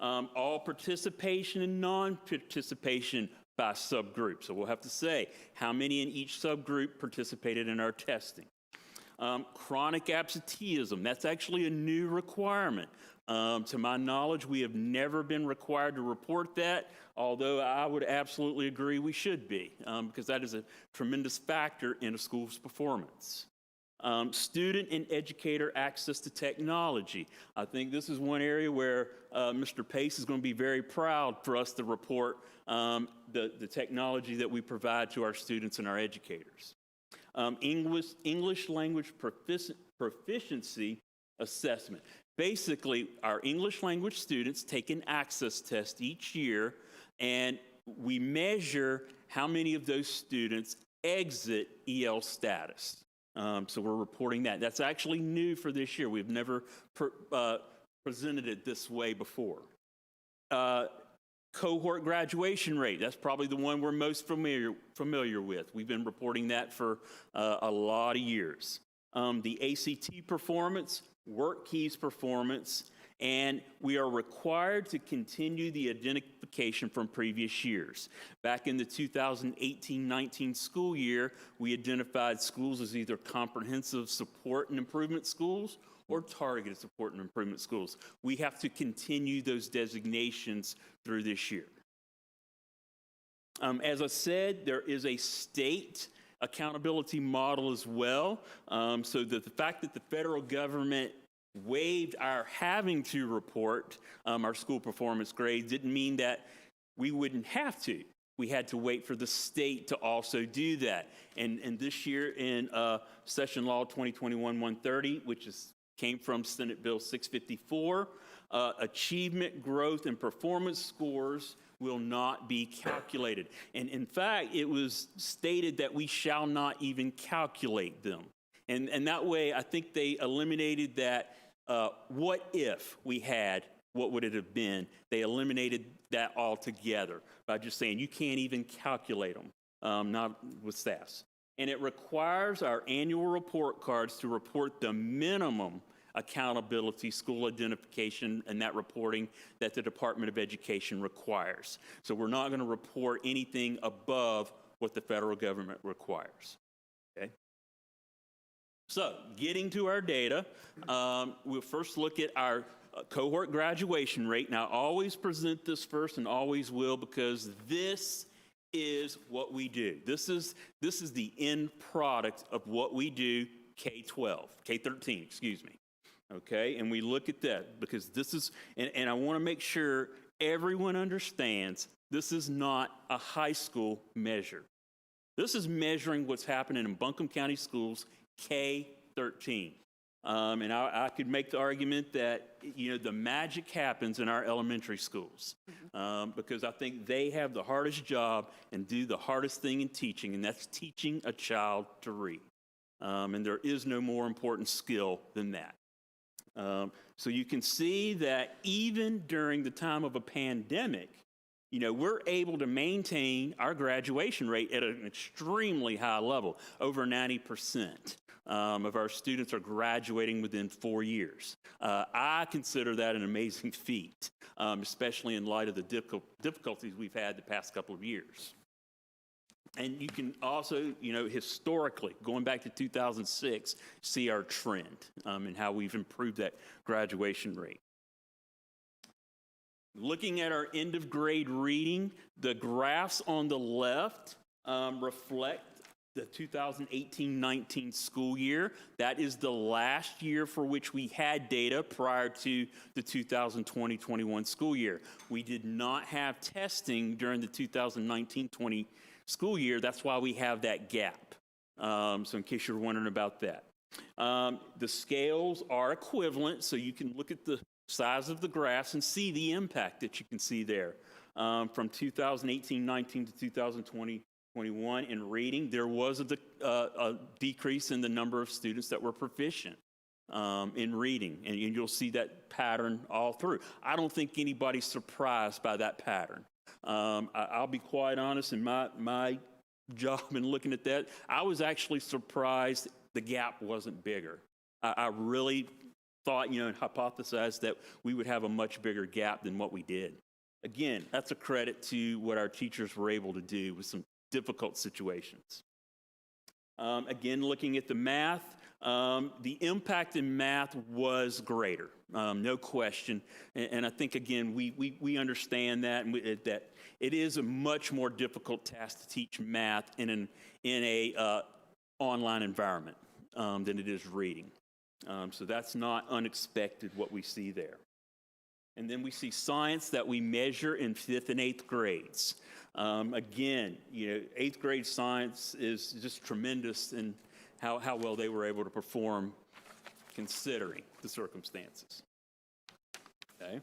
All participation and non-participation by subgroup. So we'll have to say how many in each subgroup participated in our testing. Chronic absenteeism, that's actually a new requirement. To my knowledge, we have never been required to report that, although I would absolutely agree we should be, because that is a tremendous factor in a school's performance. Student and educator access to technology. I think this is one area where Mr. Pace is going to be very proud for us to report the technology that we provide to our students and our educators. English language proficiency assessment. Basically, our English language students take an access test each year, and we measure how many of those students exit EL status. So we're reporting that. That's actually new for this year. We've never presented it this way before. Cohort graduation rate, that's probably the one we're most familiar with. We've been reporting that for a lot of years. The ACT performance, work keys performance, and we are required to continue the identification from previous years. Back in the 2018-19 school year, we identified schools as either comprehensive support and improvement schools or targeted support and improvement schools. We have to continue those designations through this year. As I said, there is a state accountability model as well, so that the fact that the federal government waived our having to report our school performance grades didn't mean that we wouldn't have to. We had to wait for the state to also do that. And this year in Session Law 2021-130, which came from Senate Bill 654, achievement, growth, and performance scores will not be calculated. And in fact, it was stated that we shall not even calculate them. And that way, I think they eliminated that, what if we had, what would it have been? They eliminated that altogether by just saying you can't even calculate them, not with SAS. And it requires our annual report cards to report the minimum accountability, school identification, and that reporting that the Department of Education requires. So we're not going to report anything above what the federal government requires. Okay? So getting to our data, we'll first look at our cohort graduation rate. Now, I always present this first and always will, because this is what we do. This is the end product of what we do K-13, excuse me. Okay, and we look at that because this is, and I want to make sure everyone understands this is not a high school measure. This is measuring what's happening in Buncombe County schools K-13. And I could make the argument that, the magic happens in our elementary schools because I think they have the hardest job and do the hardest thing in teaching, and that's teaching a child to read. And there is no more important skill than that. So you can see that even during the time of a pandemic, we're able to maintain our graduation rate at an extremely high level. Over 90% of our students are graduating within 4 years. I consider that an amazing feat, especially in light of the difficulties we've had the past couple of years. And you can also, historically, going back to 2006, see our trend and how we've improved that graduation rate. Looking at our end of grade reading, the graphs on the left reflect the 2018-19 school year. That is the last year for which we had data prior to the 2020-21 school year. We did not have testing during the 2019-20 school year. That's why we have that gap. So in case you're wondering about that. The scales are equivalent, so you can look at the size of the graphs and see the impact that you can see there. from 2018-19 to 2020-21 in reading. There was a decrease in the number of students that were proficient in reading, and you'll see that pattern all through. I don't think anybody's surprised by that pattern. I'll be quite honest, in my job in looking at that, I was actually surprised the gap wasn't bigger. I really thought, and hypothesized that we would have a much bigger gap than what we did. Again, that's a credit to what our teachers were able to do with some difficult situations. Again, looking at the math, the impact in math was greater, no question. And I think, again, we understand that, and that it is a much more difficult task to teach math in a online environment than it is reading. So that's not unexpected what we see there. And then we see science that we measure in 5th and 8th grades. Again, 8th grade science is just tremendous in how well they were able to perform considering the circumstances. Okay.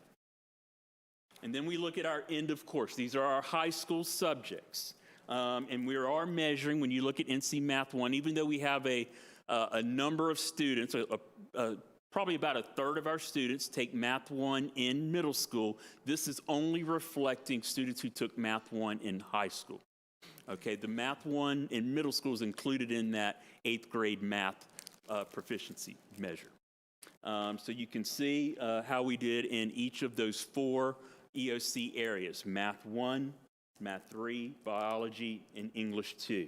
And then we look at our end of course. These are our high school subjects. And we are measuring, when you look at NC Math 1, even though we have a number of students, probably about a third of our students take Math 1 in middle school. This is only reflecting students who took Math 1 in high school. Okay, the Math 1 in middle school is included in that 8th grade math proficiency measure. So you can see how we did in each of those 4 EOC areas: Math 1, Math 3, Biology, and English 2.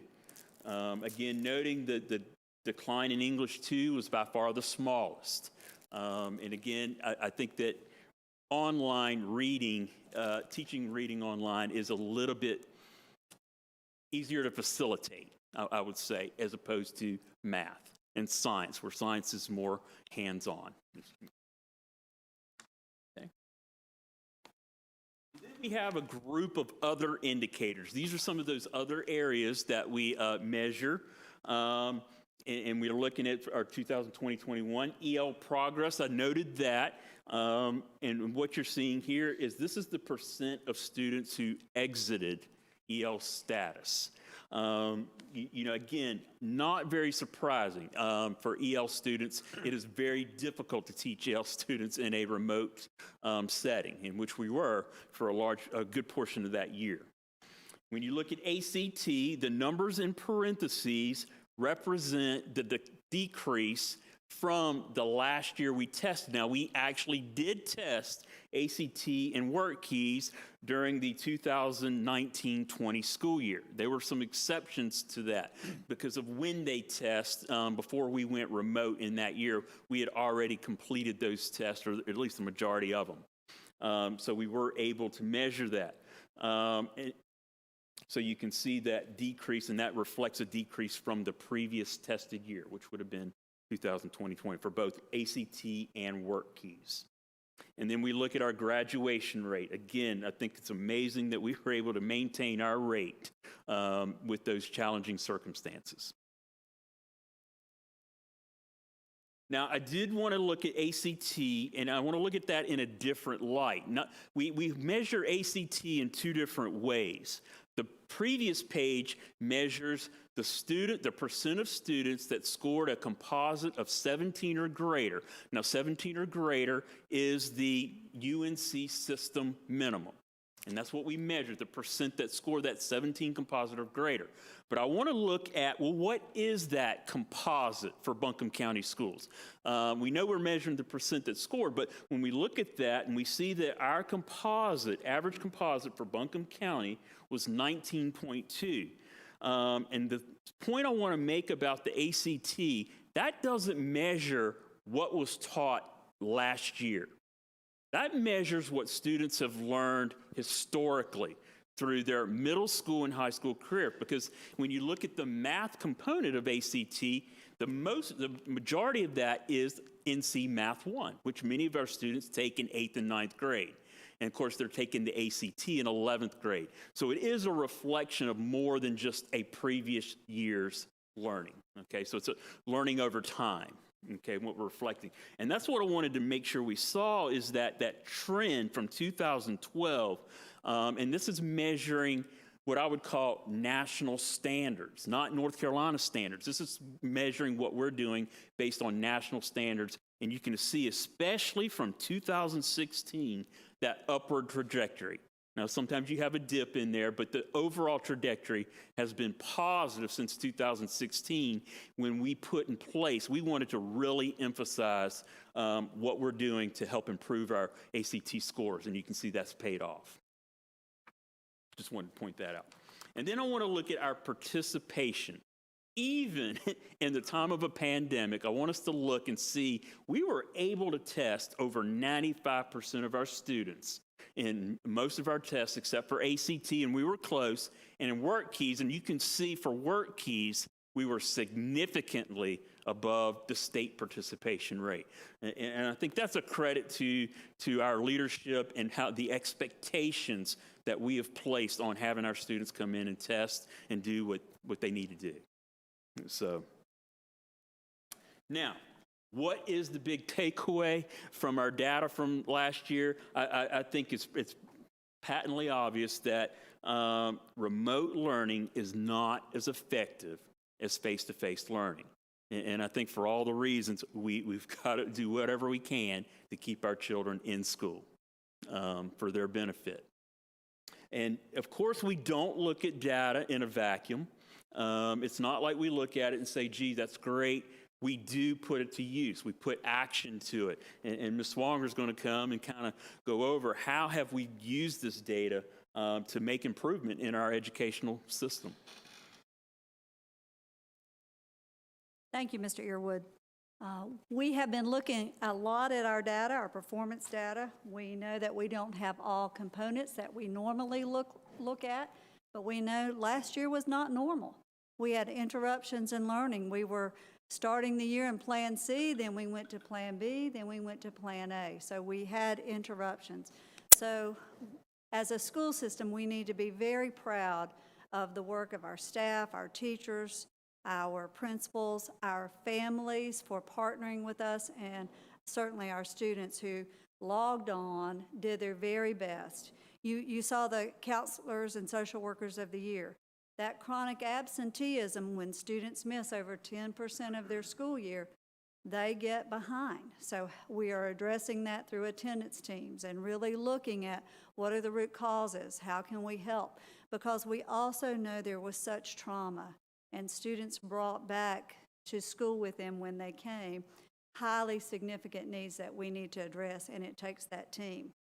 Again, noting that the decline in English 2 was by far the smallest. And again, I think that online reading, teaching reading online is a little bit easier to facilitate, I would say, as opposed to math and science, where science is more hands-on. Okay. Then we have a group of other indicators. These are some of those other areas that we measure. And we're looking at our 2020-21 EL progress. I noted that. And what you're seeing here is this is the percent of students who exited EL status. Again, not very surprising for EL students. It is very difficult to teach EL students in a remote setting, in which we were for a good portion of that year. When you look at ACT, the numbers in parentheses represent the decrease from the last year we tested. Now, we actually did test ACT and work keys during the 2019-20 school year. There were some exceptions to that because of when they test. Before we went remote in that year, we had already completed those tests, or at least the majority of them. So we were able to measure that. So you can see that decrease, and that reflects a decrease from the previous tested year, which would have been 2020-20 for both ACT and work keys. And then we look at our graduation rate. Again, I think it's amazing that we were able to maintain our rate with those challenging circumstances. Now, I did want to look at ACT, and I want to look at that in a different light. We measure ACT in 2 different ways. The previous page measures the percent of students that scored a composite of 17 or greater. Now, 17 or greater is the UNC system minimum. And that's what we measure, the percent that scored that 17 composite or greater. But I want to look at, well, what is that composite for Buncombe County schools? We know we're measuring the percent that scored, but when we look at that and we see that our composite, average composite for Buncombe County was 19.2. And the point I want to make about the ACT, that doesn't measure what was taught last year. That measures what students have learned historically through their middle school and high school career. Because when you look at the math component of ACT, the majority of that is NC Math 1, which many of our students take in 8th and 9th grade. And of course, they're taking the ACT in 11th grade. So it is a reflection of more than just a previous year's learning. Okay, so it's a learning over time. okay, what we're reflecting. And that's what I wanted to make sure we saw is that trend from 2012, and this is measuring what I would call national standards, not North Carolina standards. This is measuring what we're doing based on national standards. And you can see, especially from 2016, that upward trajectory. Now, sometimes you have a dip in there, but the overall trajectory has been positive since 2016 when we put in place, we wanted to really emphasize what we're doing to help improve our ACT scores, and you can see that's paid off. Just wanted to point that out. And then I want to look at our participation. Even in the time of a pandemic, I want us to look and see we were able to test over 95% of our students in most of our tests except for ACT, and we were close. And in work keys, and you can see for work keys, we were significantly above the state participation rate. And I think that's a credit to our leadership and how the expectations that we have placed on having our students come in and test and do what they need to do. So now, what is the big takeaway from our data from last year? I think it's patently obvious that remote learning is not as effective as face-to-face learning. And I think for all the reasons, we've got to do whatever we can to keep our children in school for their benefit. And of course, we don't look at data in a vacuum. It's not like we look at it and say, gee, that's great. We do put it to use. We put action to it. And Ms. Swanger is going to come and kind of go over how have we used this data to make improvement in our educational system. Thank you, Mr. Earwood. We have been looking a lot at our data, our performance data. We know that we don't have all components that we normally look at, but we know last year was not normal. We had interruptions in learning. We were starting the year in Plan C, then we went to Plan B, then we went to Plan A. So we had interruptions. So as a school system, we need to be very proud of the work of our staff, our teachers, our principals, our families for partnering with us, and certainly our students who logged on, did their very best. You saw the counselors and social workers of the year. That chronic absenteeism, when students miss over 10% of their school year, they get behind. So we are addressing that through attendance teams and really looking at what are the root causes, how can we help? Because we also know there was such trauma, and students brought back to school with them when they came highly significant needs that we need to address, and it takes that team.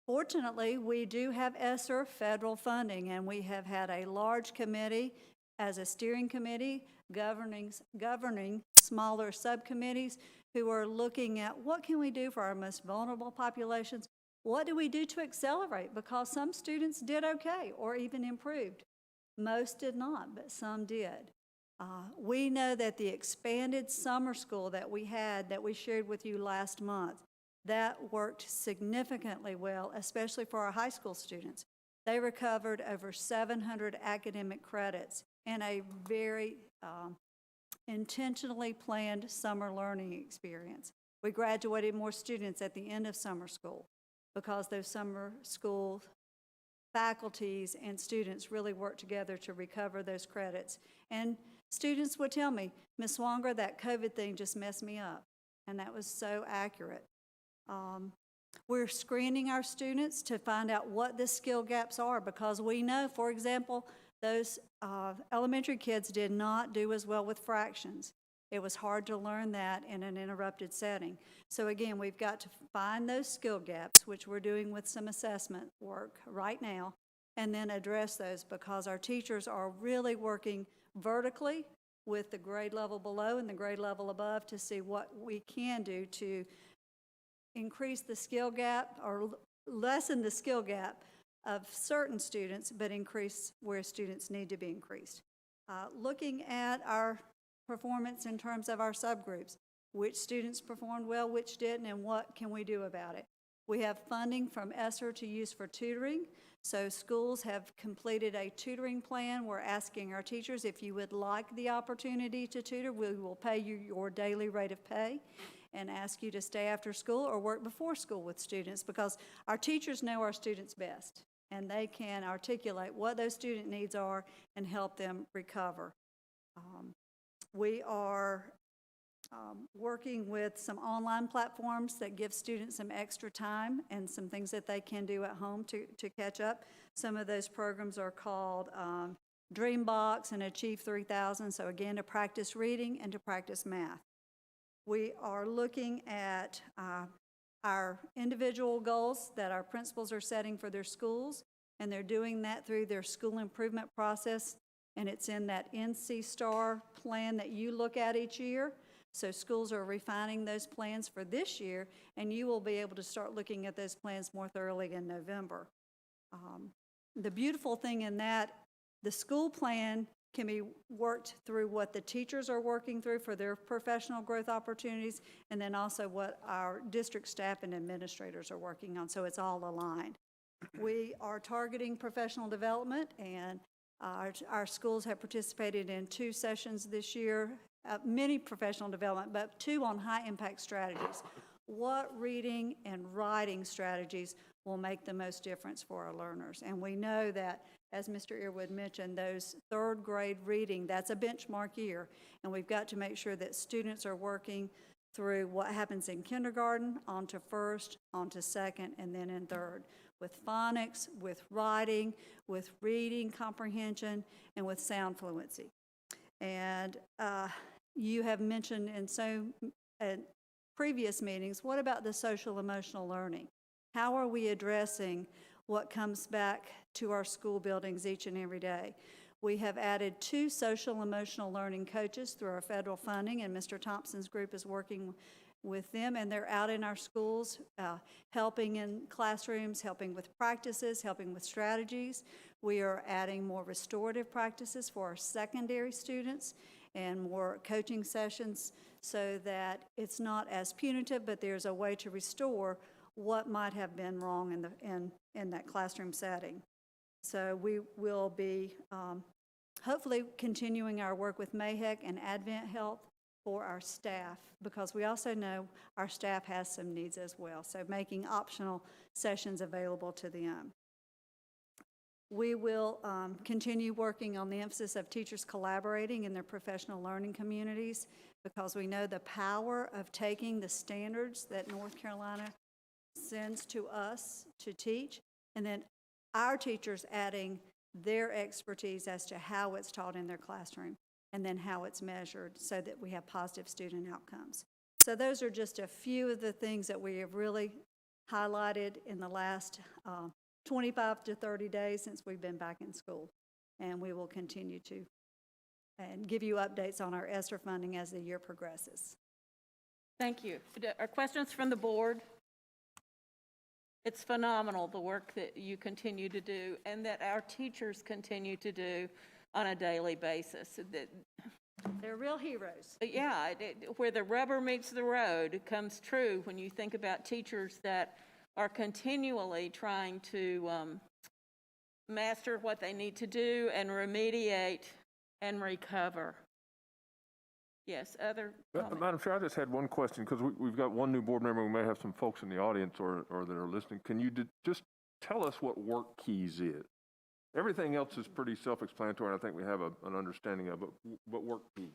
Fortunately, we do have ESSER federal funding, and we have had a large committee as a steering committee governing smaller subcommittees who are looking at what can we do for our most vulnerable populations? What do we do to accelerate? Because some students did okay or even improved. Most did not, but some did. We know that the expanded summer school that we had, that we shared with you last month, that worked significantly well, especially for our high school students. They recovered over 700 academic credits in a very intentionally planned summer learning experience. We graduated more students at the end of summer school because those summer school faculties and students really worked together to recover those credits. And students would tell me, Ms. Swanger, that COVID thing just messed me up. And that was so accurate. We're screening our students to find out what the skill gaps are, because we know, for example, those elementary kids did not do as well with fractions. It was hard to learn that in an interrupted setting. So again, we've got to find those skill gaps, which we're doing with some assessment work right now, and then address those, because our teachers are really working vertically with the grade level below and the grade level above to see what we can do to increase the skill gap or lessen the skill gap of certain students, but increase where students need to be increased. Looking at our performance in terms of our subgroups, which students performed well, which didn't, and what can we do about it. We have funding from ESSER to use for tutoring. So schools have completed a tutoring plan. We're asking our teachers, if you would like the opportunity to tutor, we will pay you your daily rate of pay and ask you to stay after school or work before school with students, because our teachers know our students best, and they can articulate what those student needs are and help them recover. We are working with some online platforms that give students some extra time and some things that they can do at home to catch up. Some of those programs are called Dreambox and Achieve 3000, so again, to practice reading and to practice math. We are looking at our individual goals that our principals are setting for their schools, and they're doing that through their school improvement process, and it's in that NC STAR plan that you look at each year. So schools are refining those plans for this year, and you will be able to start looking at those plans more thoroughly in November. The beautiful thing in that, the school plan can be worked through what the teachers are working through for their professional growth opportunities, and then also what our district staff and administrators are working on, so it's all aligned. We are targeting professional development, and our schools have participated in 2 sessions this year, many professional development, but 2 on high-impact strategies. What reading and writing strategies will make the most difference for our learners? And we know that, as Mr. Earwood mentioned, those 3rd grade reading, that's a benchmark year, and we've got to make sure that students are working through what happens in kindergarten, onto 1st, onto 2nd, and then in 3rd, with phonics, with writing, with reading comprehension, and with sound fluency. And you have mentioned in previous meetings, what about the social emotional learning? How are we addressing what comes back to our school buildings each and every day? We have added 2 social emotional learning coaches through our federal funding, and Mr. Thompson's group is working with them, and they're out in our schools helping in classrooms, helping with practices, helping with strategies. We are adding more restorative practices for our secondary students and more coaching sessions so that it's not as punitive, but there's a way to restore what might have been wrong in that classroom setting. So we will be hopefully continuing our work with MAHEC and Advent Health for our staff, because we also know our staff has some needs as well, so making optional sessions available to them. We will continue working on the emphasis of teachers collaborating in their professional learning communities, because we know the power of taking the standards that North Carolina sends to us to teach, and then our teachers adding their expertise as to how it's taught in their classroom, and then how it's measured so that we have positive student outcomes. So those are just a few of the things that we have really highlighted in the last 25 to 30 days since we've been back in school. And we will continue to and give you updates on our ESSER funding as the year progresses. Thank you. Are questions from the board? It's phenomenal, the work that you continue to do and that our teachers continue to do on a daily basis. They're real heroes. Yeah, where the rubber meets the road, it comes true when you think about teachers that are continually trying to master what they need to do and remediate and recover. Yes, other comments? Madam Chair, I just had one question, because we've got one new board member. We may have some folks in the audience or that are listening. Can you just tell us what work keys is? Everything else is pretty self-explanatory, and I think we have an understanding of it, but work keys.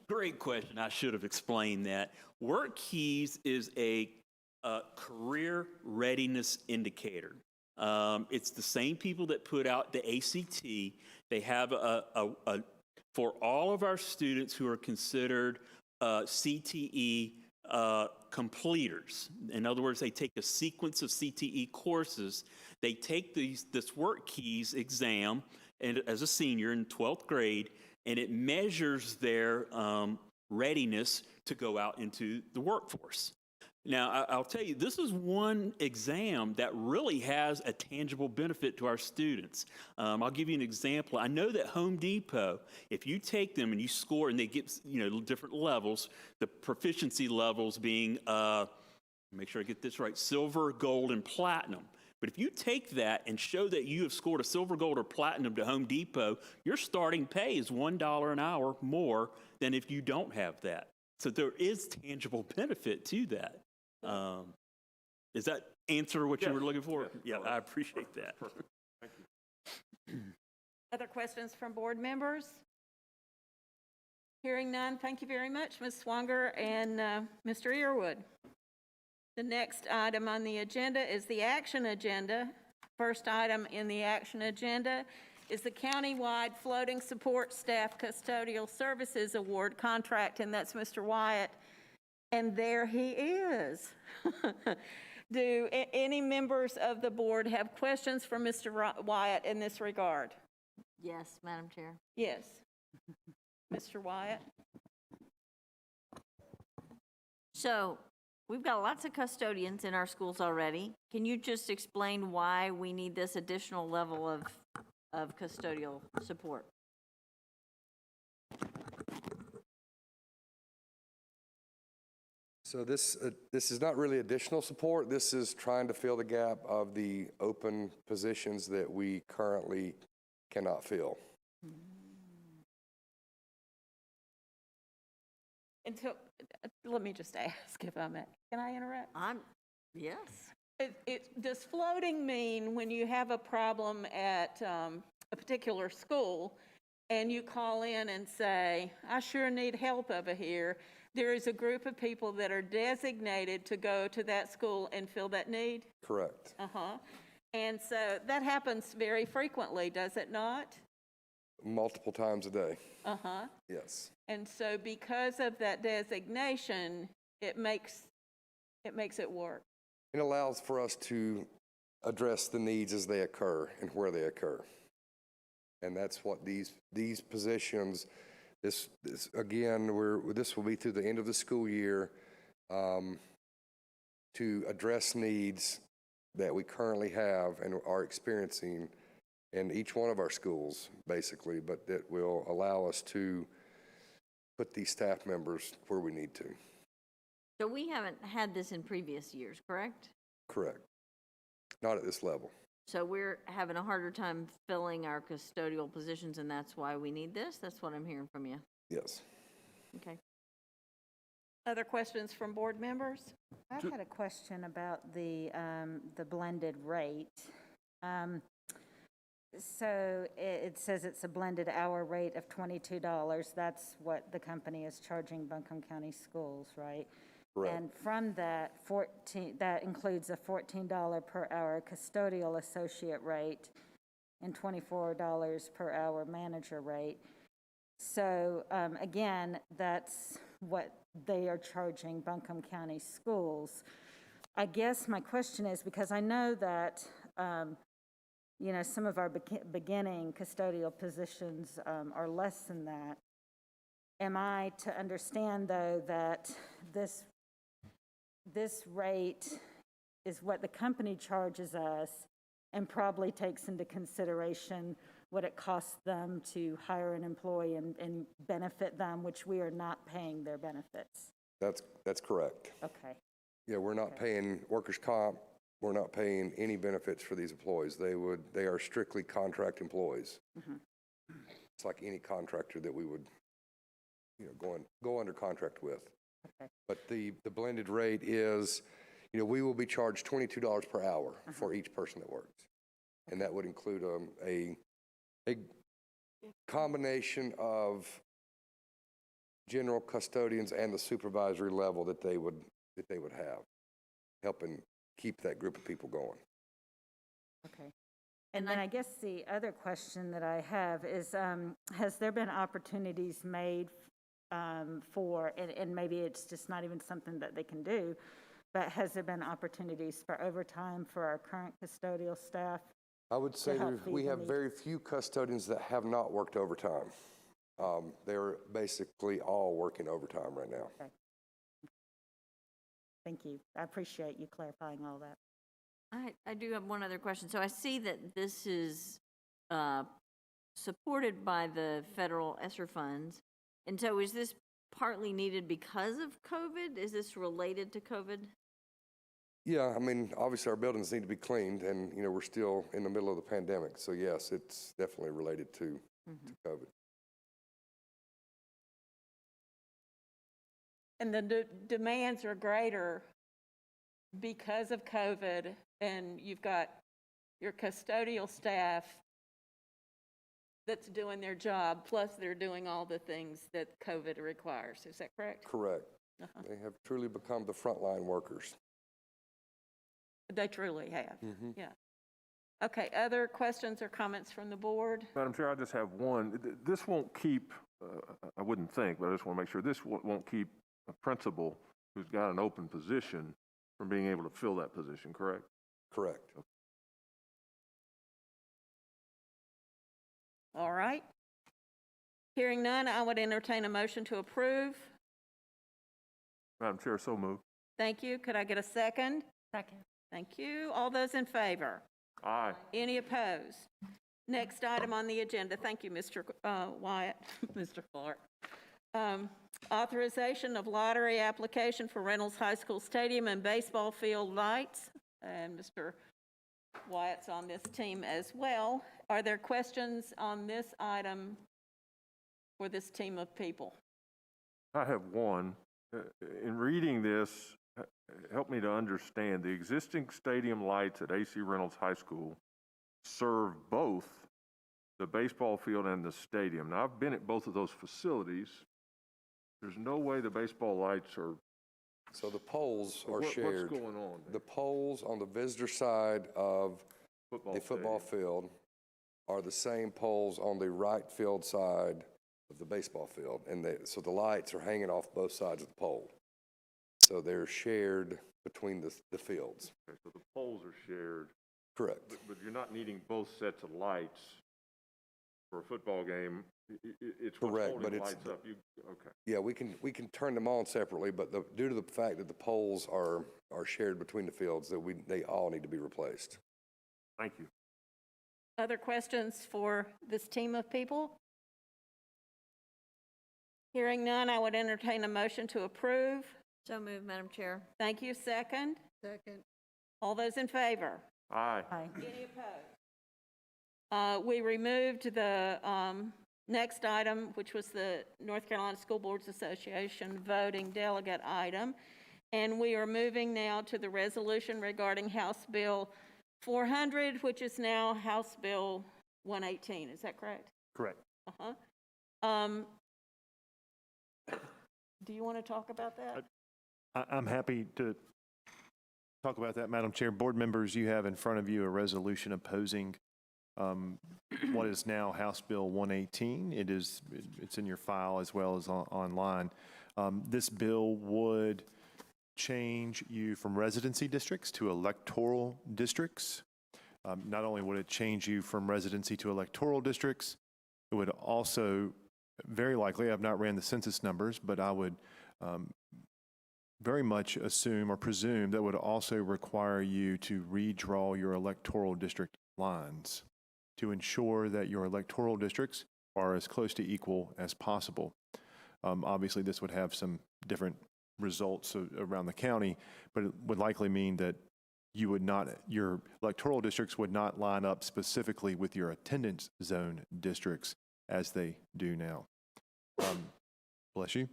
Great question. I should have explained that. Work keys is a career readiness indicator. It's the same people that put out the ACT. They have for all of our students who are considered CTE completers. In other words, they take a sequence of CTE courses. They take this work keys exam and as a senior in 12th grade, and it measures their readiness to go out into the workforce. Now, I'll tell you, this is one exam that really has a tangible benefit to our students. I'll give you an example. I know that Home Depot, if you take them and you score, and they get different levels, the proficiency levels being make sure I get this right, silver, gold, and platinum. But if you take that and show that you have scored a silver, gold, or platinum to Home Depot, your starting pay is $1 an hour more than if you don't have that. So there is tangible benefit to that. Does that answer what you were looking for? Yeah, I appreciate that. Perfect. Thank you. Other questions from board members? Hearing none, thank you very much, Ms. Swanger and Mr. Earwood. The next item on the agenda is the action agenda. First item in the action agenda is the countywide floating support staff custodial services award contract, and that's Mr. Wyatt. And there he is. Do any members of the board have questions for Mr. Wyatt in this regard? Yes, Madam Chair. Yes. Mr. Wyatt? So, we've got lots of custodians in our schools already. Can you just explain why we need this additional level of custodial support? So this is not really additional support. This is trying to fill the gap of the open positions that we currently cannot fill. And so, let me just ask if I may. Can I interrupt? Yes. Does floating mean when you have a problem at a particular school and you call in and say, I sure need help over here, there is a group of people that are designated to go to that school and fill that need? Correct. Uh-huh. And so that happens very frequently, does it not? Multiple times a day. Uh-huh. Yes. And so because of that designation, it makes it work. It allows for us to address the needs as they occur and where they occur. And that's what these positions, this again, this will be through the end of the school year to address needs that we currently have and are experiencing in each one of our schools, basically, but that will allow us to put these staff members where we need to. So we haven't had this in previous years, correct? Correct. Not at this level. So we're having a harder time filling our custodial positions, and that's why we need this? That's what I'm hearing from you. Yes. Okay. Other questions from board members? I've had a question about the blended rate. So it says it's a blended hour rate of $22. That's what the company is charging Buncombe County Schools, right? Correct. And from that, that includes a $14 per hour custodial associate rate and $24 per hour manager rate. So again, that's what they are charging Buncombe County Schools. I guess my question is, because I know that you know, some of our beginning custodial positions are less than that. Am I to understand, though, that this rate is what the company charges us and probably takes into consideration what it costs them to hire an employee and benefit them, which we are not paying their benefits? That's correct. Okay. Yeah, we're not paying workers' comp. We're not paying any benefits for these employees. They are strictly contract employees. Mm-hmm. It's like any contractor that we would, you know, go under contract with. Okay. But the blended rate is, you know, we will be charged $22 per hour for each person that works. And that would include a combination of general custodians and the supervisory level that they would have, helping keep that group of people going. Okay. And then I guess the other question that I have is, has there been opportunities made for, and maybe it's just not even something that they can do, but has there been opportunities for overtime for our current custodial staff? I would say we have very few custodians that have not worked overtime. They're basically all working overtime right now. Okay. Thank you. I appreciate you clarifying all that. I do have one other question. So I see that this is supported by the federal ESSER funds. And so is this partly needed because of COVID? Is this related to COVID? Yeah, I mean, obviously our buildings need to be cleaned and, you know, we're still in the middle of the pandemic. So yes, it's definitely related to COVID. And the demands are greater because of COVID, and you've got your custodial staff that's doing their job, plus they're doing all the things that COVID requires. Is that correct? Correct. They have truly become the frontline workers. They truly have, yeah. Okay, other questions or comments from the board? Madam Chair, I just have one. This won't keep, I wouldn't think, but I just want to make sure this won't keep a principal who's got an open position from being able to fill that position, correct? Correct. Okay. All right. Hearing none, I would entertain a motion to approve. Madam Chair, so moved. Thank you. Could I get a second? Second. Thank you. All those in favor? Aye. Any opposed? Next item on the agenda. Thank you, Mr. Wyatt, Mr. Clark. Authorization of lottery application for Reynolds High School Stadium and baseball field lights. And Mr. Wyatt's on this team as well. Are there questions on this item for this team of people? I have one. In reading this, help me to understand. The existing stadium lights at AC Reynolds High School serve both the baseball field and the stadium. Now, I've been at both of those facilities. There's no way the baseball lights are... So the poles are shared. What's going on there? The poles on the visitor side of the football field are the same poles on the right field side of the baseball field. And so the lights are hanging off both sides of the pole. So they're shared between the fields. Okay, so the poles are shared. Correct. But you're not needing both sets of lights for a football game. It's what's Correct, holding but the it's lights up. Okay. Yeah, we can turn them on separately, but due to the fact that the poles are shared between the fields, that they all need to be replaced. Thank you. Other questions for this team of people? Hearing none, I would entertain a motion to approve. So moved, Madam Chair. Thank you. Second? Second. All those in favor? Aye. Any opposed? We removed the next item, which was the North Carolina School Boards Association voting delegate item, and we are moving now to the resolution regarding House Bill 400, which is now House Bill 118. Is that correct? Correct. Do you want to talk about that? I'm happy to talk about that, Madam Chair. Board members, you have in front of you a resolution opposing what is now House Bill 118. It's in your file as well as online. This bill would change you from residency districts to electoral districts. Not only would it change you from residency to electoral districts, it would also, very likely, I've not ran the census numbers, but I would very much assume or presume that would also require you to redraw your electoral district lines to ensure that your electoral districts are as close to equal as possible. Obviously, this would have some different results around the county, but it would likely mean that your electoral districts would not line up specifically with your attendance zone districts as they do now. Bless you.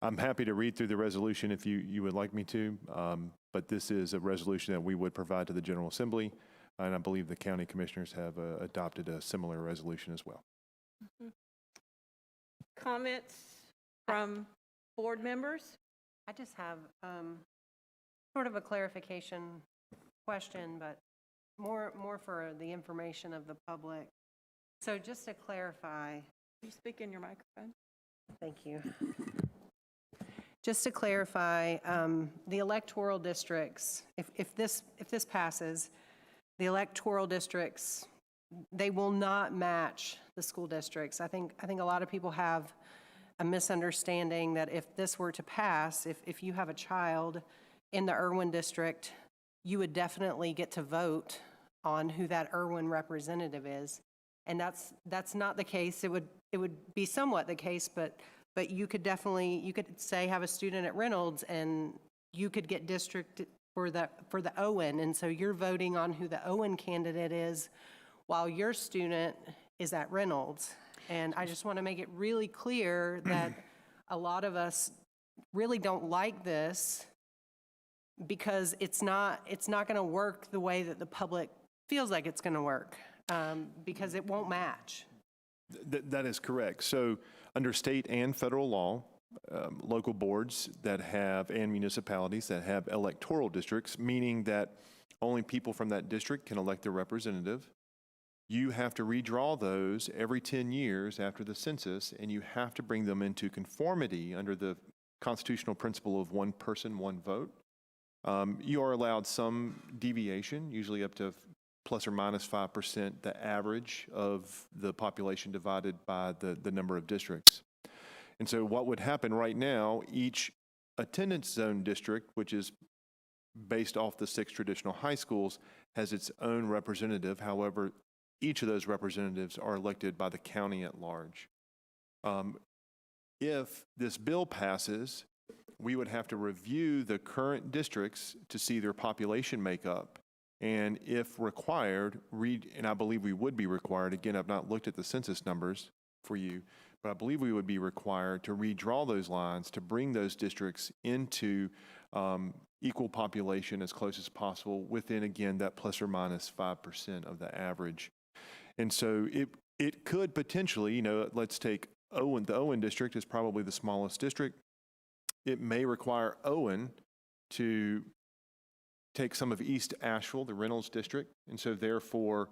I'm happy to read through the resolution if you would like me to, but this is a resolution that we would provide to the General Assembly, and I believe the county commissioners have adopted a similar resolution as well. Comments from board members? I just have sort of a clarification question, but more for the information of the public. So just to clarify. You speak in your microphone. Thank you. Just to clarify, the electoral districts, if this passes, the electoral districts, they will not match the school districts. I think a lot of people have a misunderstanding that if this were to pass, if you have a child in the Irwin district, you would definitely get to vote on who that Irwin representative is. And that's not the case. It would be somewhat the case, but you could say have a student at Reynolds and you could get for the Owen, and so you're voting on who the Owen candidate is while your student is at Reynolds. And I just want to make it really clear that a lot of us really don't like this because it's not going to work the way that the public feels like it's going to work, because it won't match. That is correct. So under state and federal law, local boards that have, and municipalities that have electoral districts, meaning that only people from that district can elect their representative, you have to redraw those every 10 years after the census, and you have to bring them into conformity under the constitutional principle of one person, one vote. You are allowed some deviation, usually up to plus or minus 5%, the average of the population divided by the number of districts. And so what would happen right now, each attendance zone district, which is based off the 6 traditional high schools, has its own representative. However, each of those representatives are elected by the county at large. If this bill passes, we would have to review the current districts to see their population makeup. And if required, and I believe we would be required, again, I've not looked at the census numbers for you, but I believe we would be required to redraw those lines to bring those districts into equal population as close as possible within, again, that plus or minus 5% of the average. And so it could potentially, let's take Owen. The Owen district is probably the smallest district. It may require Owen to take some of East Asheville, the Reynolds district, and so therefore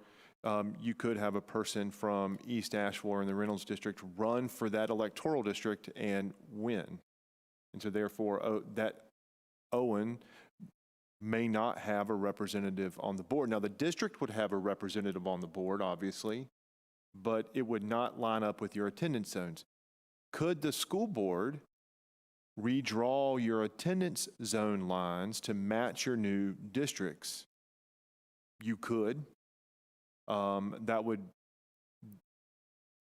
you could have a person from East Asheville or in the Reynolds district run for that electoral district and win. And so therefore that Owen may not have a representative on the board. Now the district would have a representative on the board, obviously, but it would not line up with your attendance zones. Could the school board redraw your attendance zone lines to match your new districts? You could.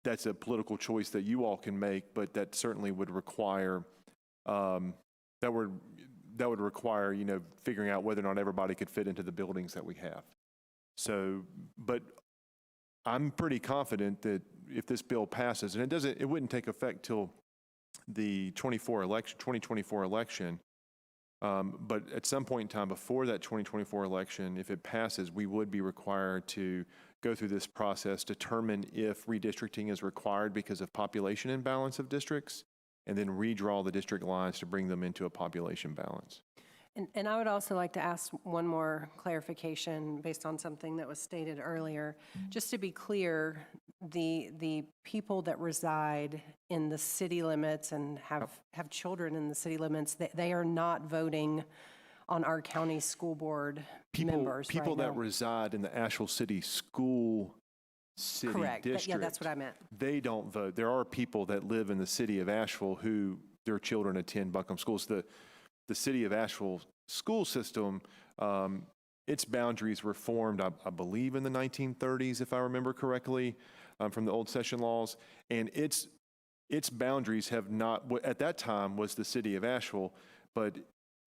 That's a political choice that you all can make, but that certainly would require, that would require, figuring out whether or not everybody could fit into the buildings that we have. So, but I'm pretty confident that if this bill passes, and it wouldn't take effect till the 2024 election, but at some point in time before that 2024 election, if it passes, we would be required to go through this process, determine if redistricting is required because of population imbalance of districts, and then redraw the district lines to bring them into a population balance. And I would also like to ask one more clarification based on something that was stated earlier. Just to be clear, the people that reside in the city limits and have children in the city limits, they are not voting on our county school board members People right that now. reside in the Asheville City School City Correct. District. Yeah, that's what I meant. They don't vote. There are people that live in the city of Asheville who their children attend Buncombe schools. The city of Asheville school system, its boundaries were formed, I believe, in the 1930s, if I remember correctly, from the old session laws. And its boundaries have not, at that time was the city of Asheville, but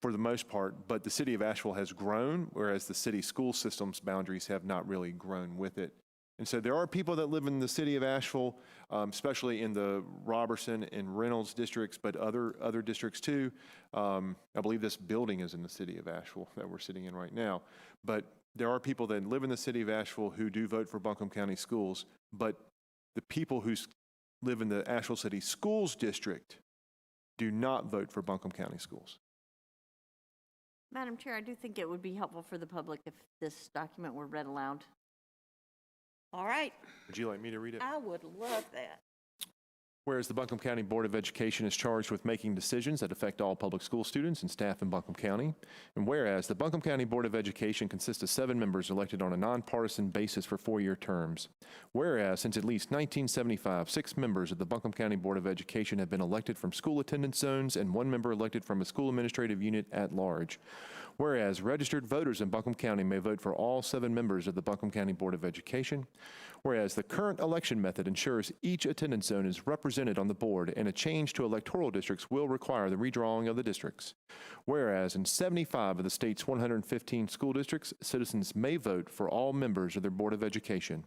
for the most part, but the city of Asheville has grown, whereas the city school system's boundaries have not really grown with it. And so there are people that live in the city of Asheville, especially in the Robertson and Reynolds districts, but other districts too. I believe this building is in the city of Asheville that we're sitting in right now. But there are people that live in the city of Asheville who do vote for Buncombe County Schools, but the people who live in the Asheville City Schools District do not vote for Buncombe County Schools. Madam Chair, I do think it would be helpful for the public if this document were read aloud. All right. Would you like me to read it? I would love that. Whereas the Buncombe County Board of Education is charged with making decisions that affect all public school students and staff in Buncombe County, and whereas the Buncombe County Board of Education consists of 7 members elected on a nonpartisan basis for 4-year terms, whereas since at least 1975, 6 members of the Buncombe County Board of Education have been elected from school attendance zones and 1 member elected from a school administrative unit at large, Whereas registered voters in Buncombe County may vote for all 7 members of the Buncombe County Board of Education. Whereas the current election method ensures each attendance zone is represented on the board, and a change to electoral districts will require the redrawing of the districts. Whereas in 75 of the state's 115 school districts, citizens may vote for all members of their Board of Education,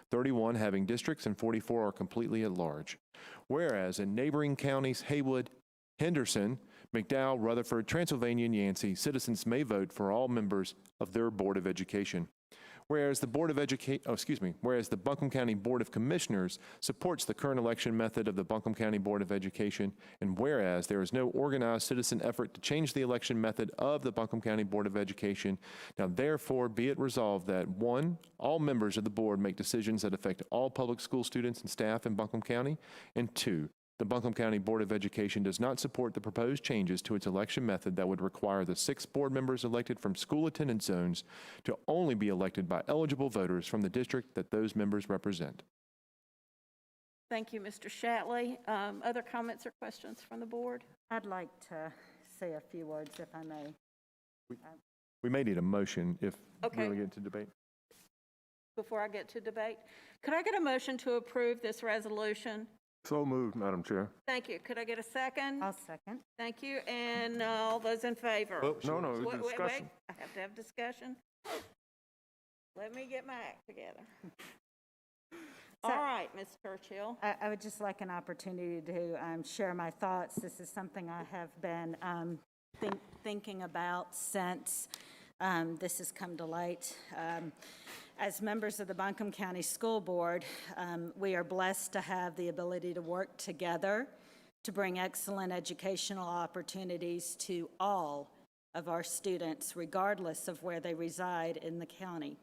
31 having districts and 44 are completely at large. Whereas in neighboring counties, Haywood, Henderson, McDowell, Rutherford, Transylvania, and Yancey, citizens may vote for all members of their Board of Education. Whereas the whereas the Buncombe County Board of Commissioners supports the current election method of the Buncombe County Board of Education, and whereas there is no organized citizen effort to change the election method of the Buncombe County Board of Education, now therefore be it resolved that 1, all members of the board make decisions that affect all public school students and staff in Buncombe County, and 2, the Buncombe County Board of Education does not support the proposed changes to its election method that would require the 6 board members elected from school attendance zones to only be elected by eligible voters from the district that those members represent. Thank you, Mr. Shatley. Other comments or questions from the board? I'd like to say a few words, if I may. We may need a motion if Okay. we really get into debate. Before I get to debate, could I get a motion to approve this resolution? So moved, Madam Chair. Thank you. Could I get a second? I'll second. Thank you. And all those in favor? No, Wait, discussion. I have to have discussion. Let me get my act together. All right, Ms. Churchill. I would just like an opportunity to share my thoughts. This is something I have been thinking about since this has come to light. As members of the Buncombe County School Board, we are blessed to have the ability to work together to bring excellent educational opportunities to all of our students, regardless of where they reside in the county.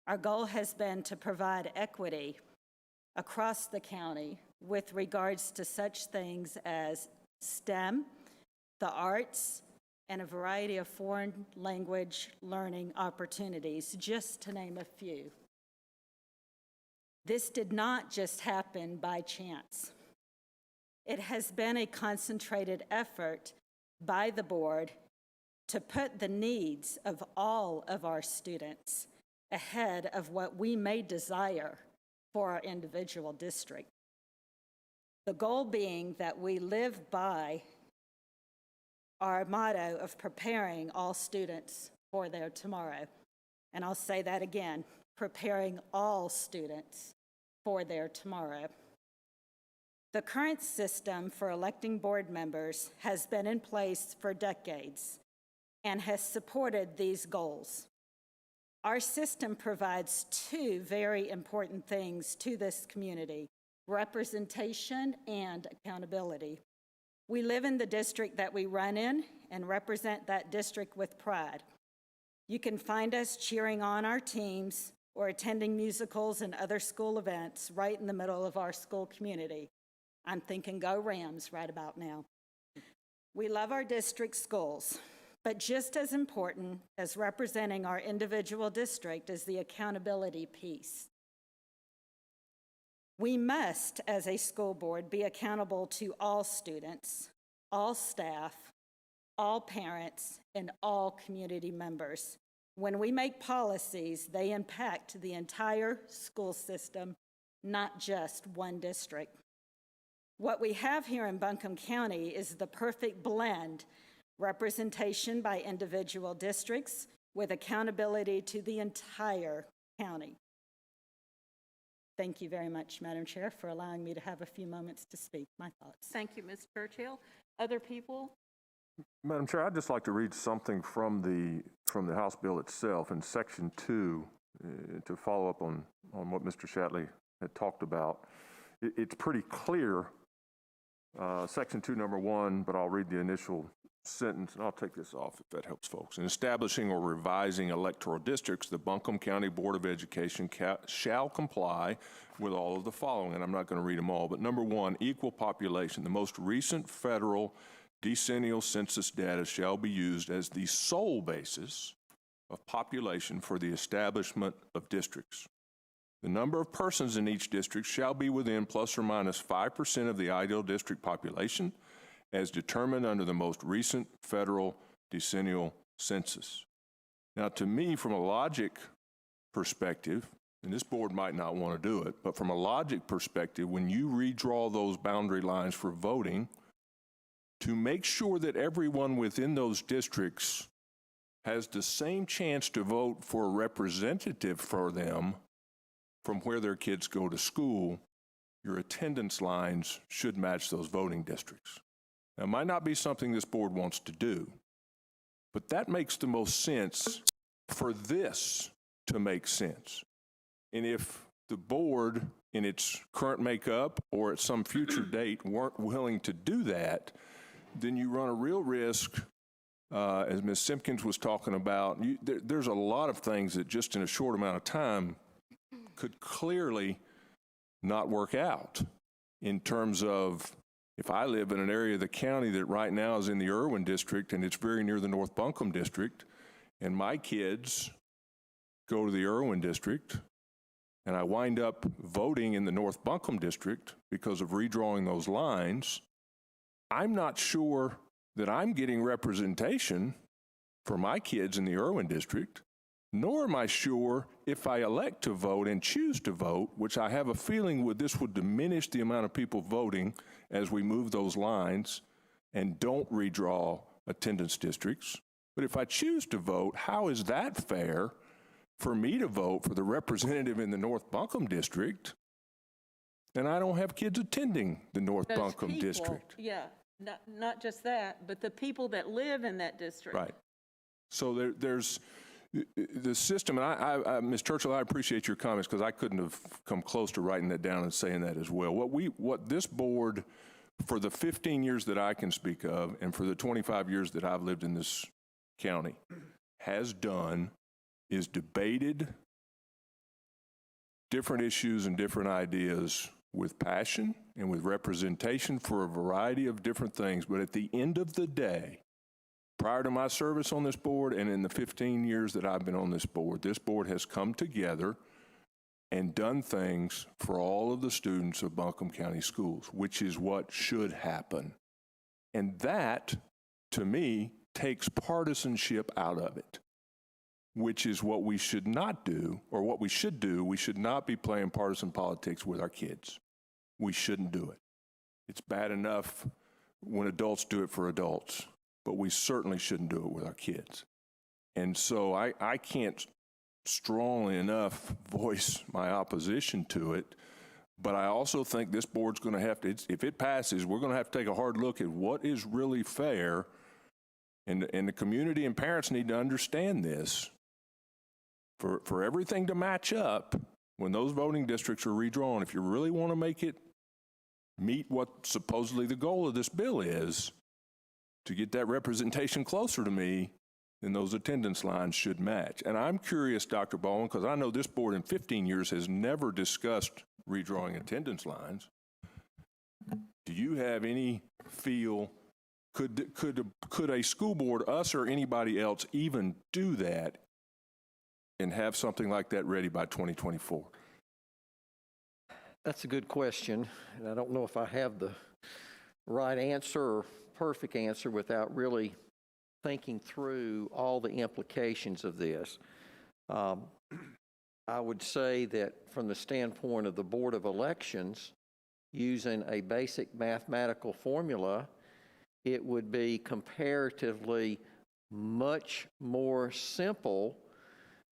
Our goal has been to provide equity across the county with regards to such things as STEM, the arts, and a variety of foreign language learning opportunities, just to name a few. This did not just happen by chance. It has been a concentrated effort by the board to put the needs of all of our students ahead of what we may desire for our individual district. The goal being that we live by our motto of preparing all students for their tomorrow. And I'll say that again, preparing all students for their tomorrow. The current system for electing board members has been in place for decades and has supported these goals. Our system provides 2 very important things to this community: representation and accountability. We live in the district that we run in and represent that district with pride. You can find us cheering on our teams or attending musicals and other school events right in the middle of our school community. I'm thinking Go Rams right about now. We love our district schools, but just as important as representing our individual district is the accountability piece. We must, as a school board, be accountable to all students, all staff, all parents, and all community members. When we make policies, they impact the entire school system, not just one district. What we have here in Buncombe County is the perfect blend: representation by individual districts with accountability to the entire county. Thank you very much, Madam Chair, for allowing me to have a few moments to speak my thoughts. Thank you, Ms. Churchill. Other people? Madam Chair, I'd just like to read something from the House bill itself in Section 2 to follow up on what Mr. Shatley had talked about. It's pretty clear, Section 2, number 1, but I'll read the initial sentence, and I'll take this off if that helps folks. In establishing or revising electoral districts, the Buncombe County Board of Education shall comply with all of the following, and I'm not going to read them all, but number 1, equal population. The most recent federal decennial census data shall be used as the sole basis of population for the establishment of districts. The number of persons in each district shall be within plus or minus 5% of the ideal district population, as determined under the most recent federal decennial census. Now, to me, from a logic perspective, and this board might not want to do it, but from a logic perspective, when you redraw those boundary lines for voting, to make sure that everyone within those districts has the same chance to vote for a representative for them from where their kids go to school, your attendance lines should match those voting districts. Now, it might not be something this board wants to do, but that makes the most sense for this to make sense. And if the board in its current makeup or at some future date weren't willing to do that, then you run a real risk, as Ms. Simpkins was talking about, there's a lot of things that just in a short amount of time could clearly not work out in terms of, if I live in an area of the county that right now is in the Irwin district and it's very near the North Buncombe district, and my kids go to the Irwin district, and I wind up voting in the North Buncombe district because of redrawing those lines, I'm not sure that I'm getting representation for my kids in the Irwin district, nor am I sure if I elect to vote and choose to vote, which I have a feeling this would diminish the amount of people voting as we move those lines and don't redraw attendance districts. But if I choose to vote, how is that fair for me to vote for the representative in the North Buncombe district, and I don't have kids attending the North Buncombe district? Yeah, not just that, but the people that live in that district. Right. So there's the system, and Ms. Churchill, I appreciate your comments because I couldn't have come close to writing that down and saying that as well. What this board, for the 15 years that I can speak of, and for the 25 years that I've lived in this county, has done is debated different issues and different ideas with passion and with representation for a variety of different things. But at the end of the day, prior to my service on this board and in the 15 years that I've been on this board has come together and done things for all of the students of Buncombe County Schools, which is what should happen. And that, to me, takes partisanship out of it, which is what we should not do, or what we should do. We should not be playing partisan politics with our kids. We shouldn't do it. It's bad enough when adults do it for adults, but we certainly shouldn't do it with our kids. And so I can't strongly enough voice my opposition to it, but I also think this board's going to have to, if it passes, we're going to have to take a hard look at what is really fair, and the community and parents need to understand this. For everything to match up, when those voting districts are redrawn, if you really want to make it meet what supposedly the goal of this bill is, to get that representation closer to me, then those attendance lines should match. And I'm curious, Dr. Baldwin, because I know this board in 15 years has never discussed redrawing attendance lines. Do you have any feel, could a school board, us or anybody else, even do that and have something like that ready by 2024? That's a good question, and I don't know if I have the right answer or perfect answer without really thinking through all the implications of this. I would say that from the standpoint of the Board of Elections, using a basic mathematical formula, it would be comparatively much more simple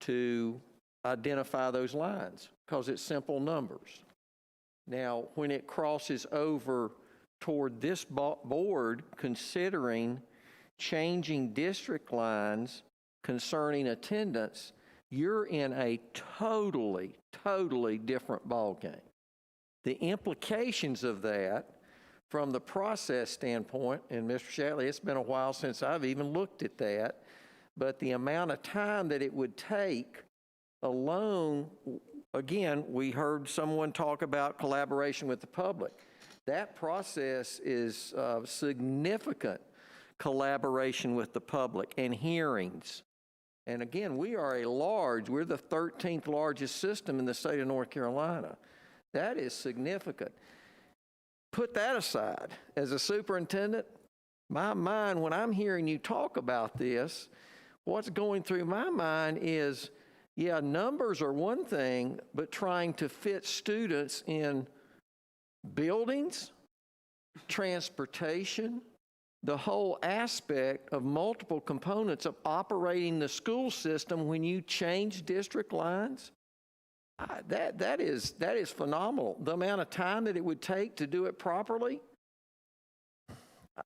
to identify those lines because it's simple numbers. Now, when it crosses over toward this board considering changing district lines concerning attendance, you're in a totally different ballgame. The implications of that from the process standpoint, and Mr. Shatley, it's been a while since I've even looked at that, but the amount of time that it would take alone, again, we heard someone talk about collaboration with the public. That process is significant collaboration with the public and hearings. And again, we're the 13th largest system in the state of North Carolina. That is significant. Put that aside. As a superintendent, my mind, when I'm hearing you talk about this, what's going through my mind is, yeah, numbers are one thing, but trying to fit students in buildings, transportation, the whole aspect of multiple components of operating the school system when you change district lines, that is phenomenal. The amount of time that it would take to do it properly.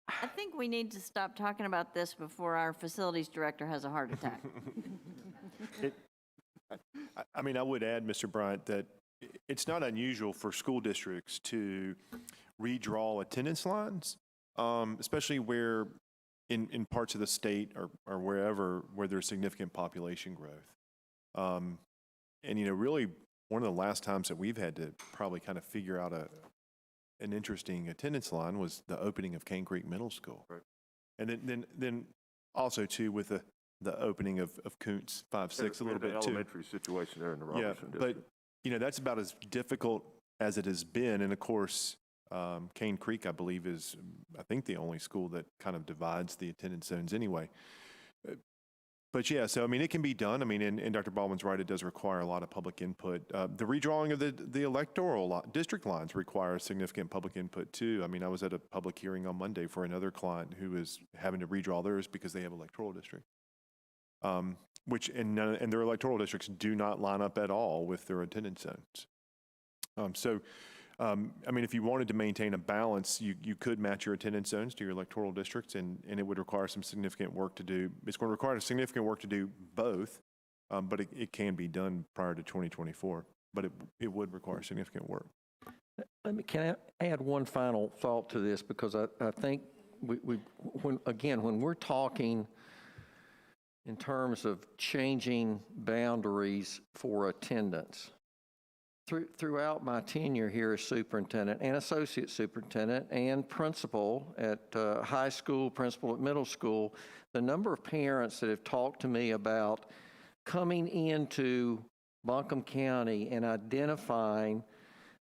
I think we need to stop talking about this before our facilities director has a heart attack. I mean, I would add, Mr. Bryant, that it's not unusual for school districts to redraw attendance lines, especially where in parts of the state or wherever where there's significant population growth. And, really one of the last times that we've had to probably kind of figure out an interesting attendance line was the opening of Cane Creek Middle School. Right. And then also too with the opening of Kuntz 5-6 a little bit too. Elementary situation there in the Robertson district. But that's about as difficult as it has been. And of course, Cane Creek, I believe, is I think the only school that kind of divides the attendance zones anyway. But yeah, so I mean, it can be done. I mean, and Dr. Baldwin's right, it does require a lot of public input. The redrawing of the electoral district lines requires significant public input too. I mean, I was at a public hearing on Monday for another client who is having to redraw theirs because they have electoral district. And their electoral districts do not line up at all with their attendance zones. I mean, if you wanted to maintain a balance, you could match your attendance zones to your electoral districts, and it would require some significant work to do. It's going to require significant work to do both, but it can be done prior to 2024. But it would require significant work. Can I add one final thought to this? Because I think when we're talking in terms of changing boundaries for attendance, throughout my tenure here as superintendent and associate superintendent and principal at high school, principal at middle school, the number of parents that have talked to me about coming into Buncombe County and identifying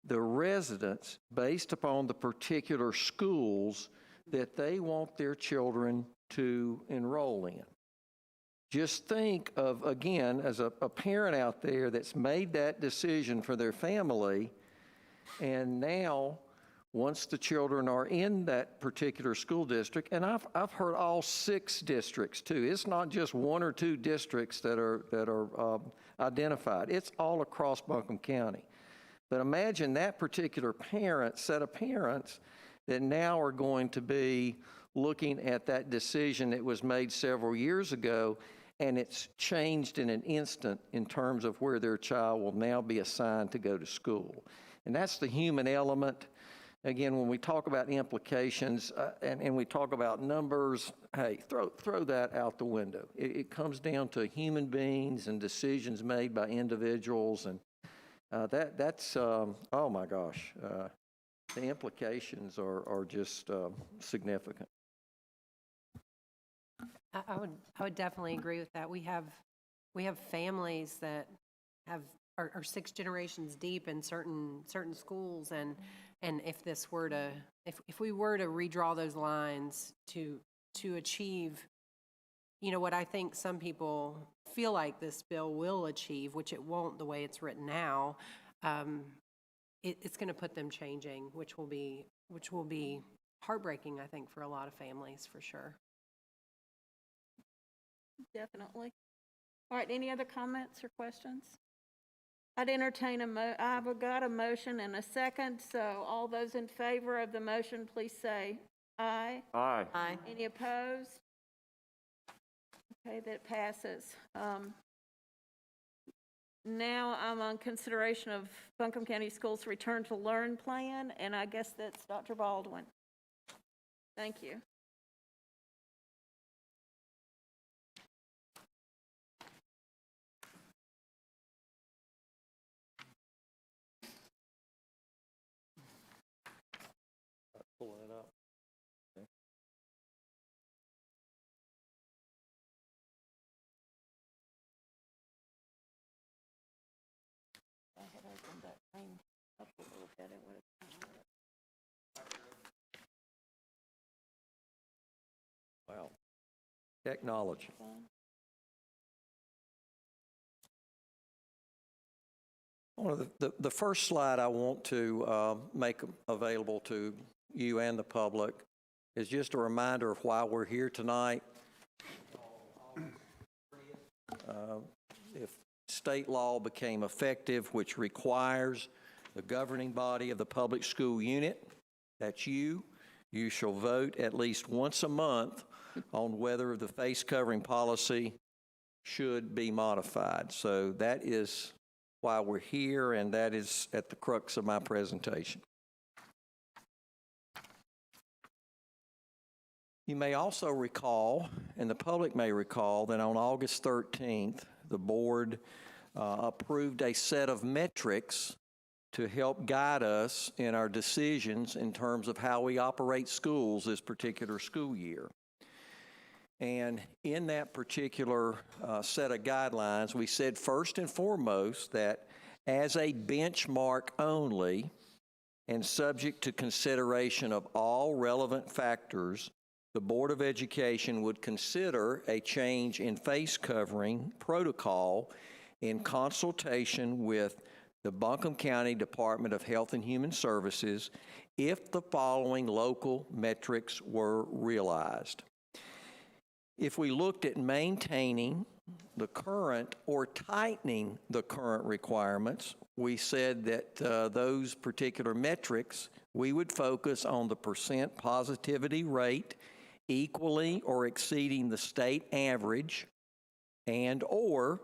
the residents based upon the particular schools that they want their children to enroll in. Just think of, again, as a parent out there that's made that decision for their family, and now, once the children are in that particular school district, and I've heard all 6 districts too. It's not just 1 or 2 districts that are identified. It's all across Buncombe County. But imagine that particular set of parents that now are going to be looking at that decision that was made several years ago, and it's changed in an instant in terms of where their child will now be assigned to go to school. And that's the human element. Again, when we talk about implications and we talk about numbers, hey, throw that out the window. It comes down to human beings and decisions made by individuals, and that's oh my gosh, the implications are just significant. I would definitely agree with that. We have families that are 6 generations deep in certain schools, and if we were to redraw those lines to achieve, what I think some people feel like this bill will achieve, which it won't the way it's written now, it's going to put them changing, which will be heartbreaking, I think, for a lot of families, for sure. Definitely. All right, any other comments or questions? I'd entertain I've got a motion and a second, so all those in favor of the motion, please say aye. Aye. Aye. Any opposed? Okay, that passes. Now I'm on consideration of Buncombe County Schools Return to Learn plan, and I guess that's Dr. Baldwin. Thank you. Pulling it up. Okay. I had opened that thing up a little bit. It would have. Wow. Technology. The first slide I want to make available to you and the public is just a reminder of why we're here tonight. If state law became effective, which requires the governing body of the public school unit, that's you shall vote at least once a month on whether the face covering policy should be modified. So that is why we're here, and that is at the crux of my presentation. You may also recall, and the public may recall, that on August 13th, the board approved a set of metrics to help guide us in our decisions in terms of how we operate schools this particular school year. And in that particular set of guidelines, we said first and foremost that as a benchmark only and subject to consideration of all relevant factors, the Board of Education would consider a change in face covering protocol in consultation with the Buncombe County Department of Health and Human Services if the following local metrics were realized. If we looked at maintaining the current or tightening the current requirements, we said that those particular metrics, we would focus on the percent positivity rate equally or exceeding the state average and or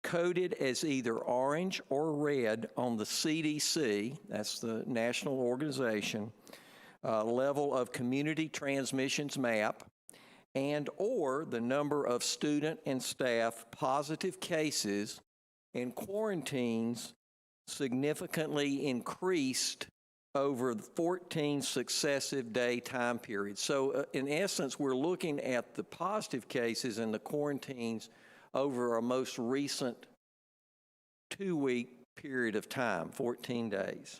coded as either orange or red on the CDC, that's the national organization, level of community transmissions map, and or the number of student and staff positive cases and quarantines significantly increased over 14 successive day time periods. So in essence, we're looking at the positive cases and the quarantines over a most recent 2-week period of time, 14 days.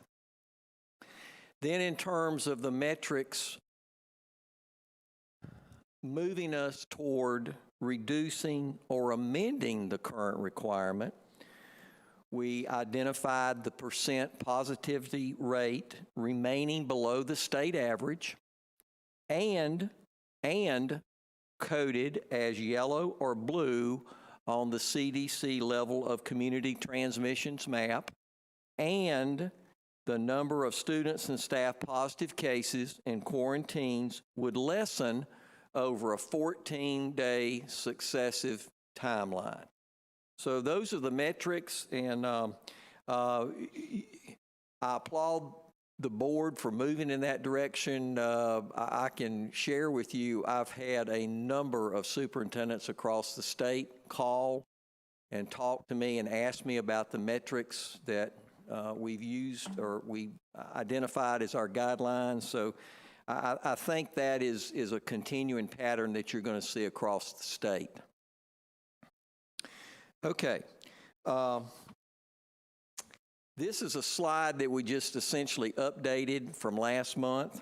Then in terms of the metrics moving us toward reducing or amending the current requirement, we identified the percent positivity rate remaining below the state average and coded as yellow or blue on the CDC level of community transmissions map, and the number of students and staff positive cases and quarantines would lessen over a 14-day successive timeline. So those are the metrics, and I applaud the board for moving in that direction. I can share with you, I've had a number of superintendents across the state call and talk to me and ask me about the metrics that we've used or we identified as our guidelines. So I think that is a continuing pattern that you're going to see across the state. Okay. This is a slide that we just essentially updated from last month.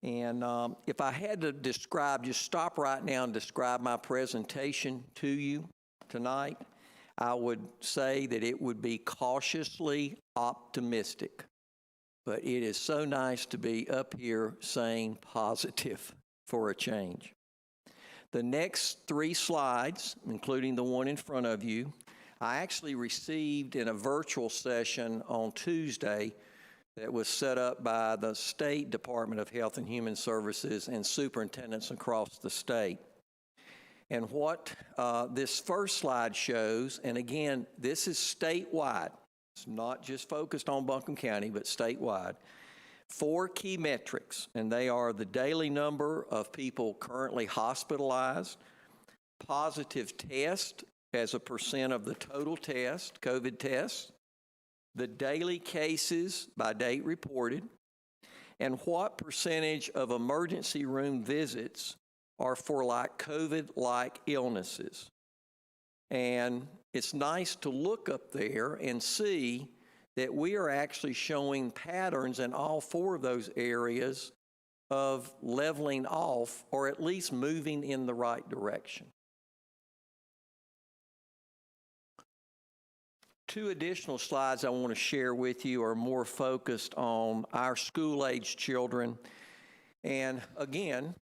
And if I had to describe, just stop right now and describe my presentation to you tonight, I would say that it would be cautiously optimistic. But it is so nice to be up here saying positive for a change. The next 3 slides, including the one in front of you, I actually received in a virtual session on Tuesday that was set up by the State Department of Health and Human Services and superintendents across the state. And what this first slide shows, and again, this is statewide. It's not just focused on Buncombe County, but statewide. 4 key metrics, and they are the daily number of people currently hospitalized, positive test as a percent of the total test, COVID tests, the daily cases by date reported, and what percentage of emergency room visits are for like COVID-like illnesses. And it's nice to look up there and see that we are actually showing patterns in all 4 of those areas of leveling off or at least moving in the right direction. two additional slides I want to share with you are more focused on our school-age children. And again,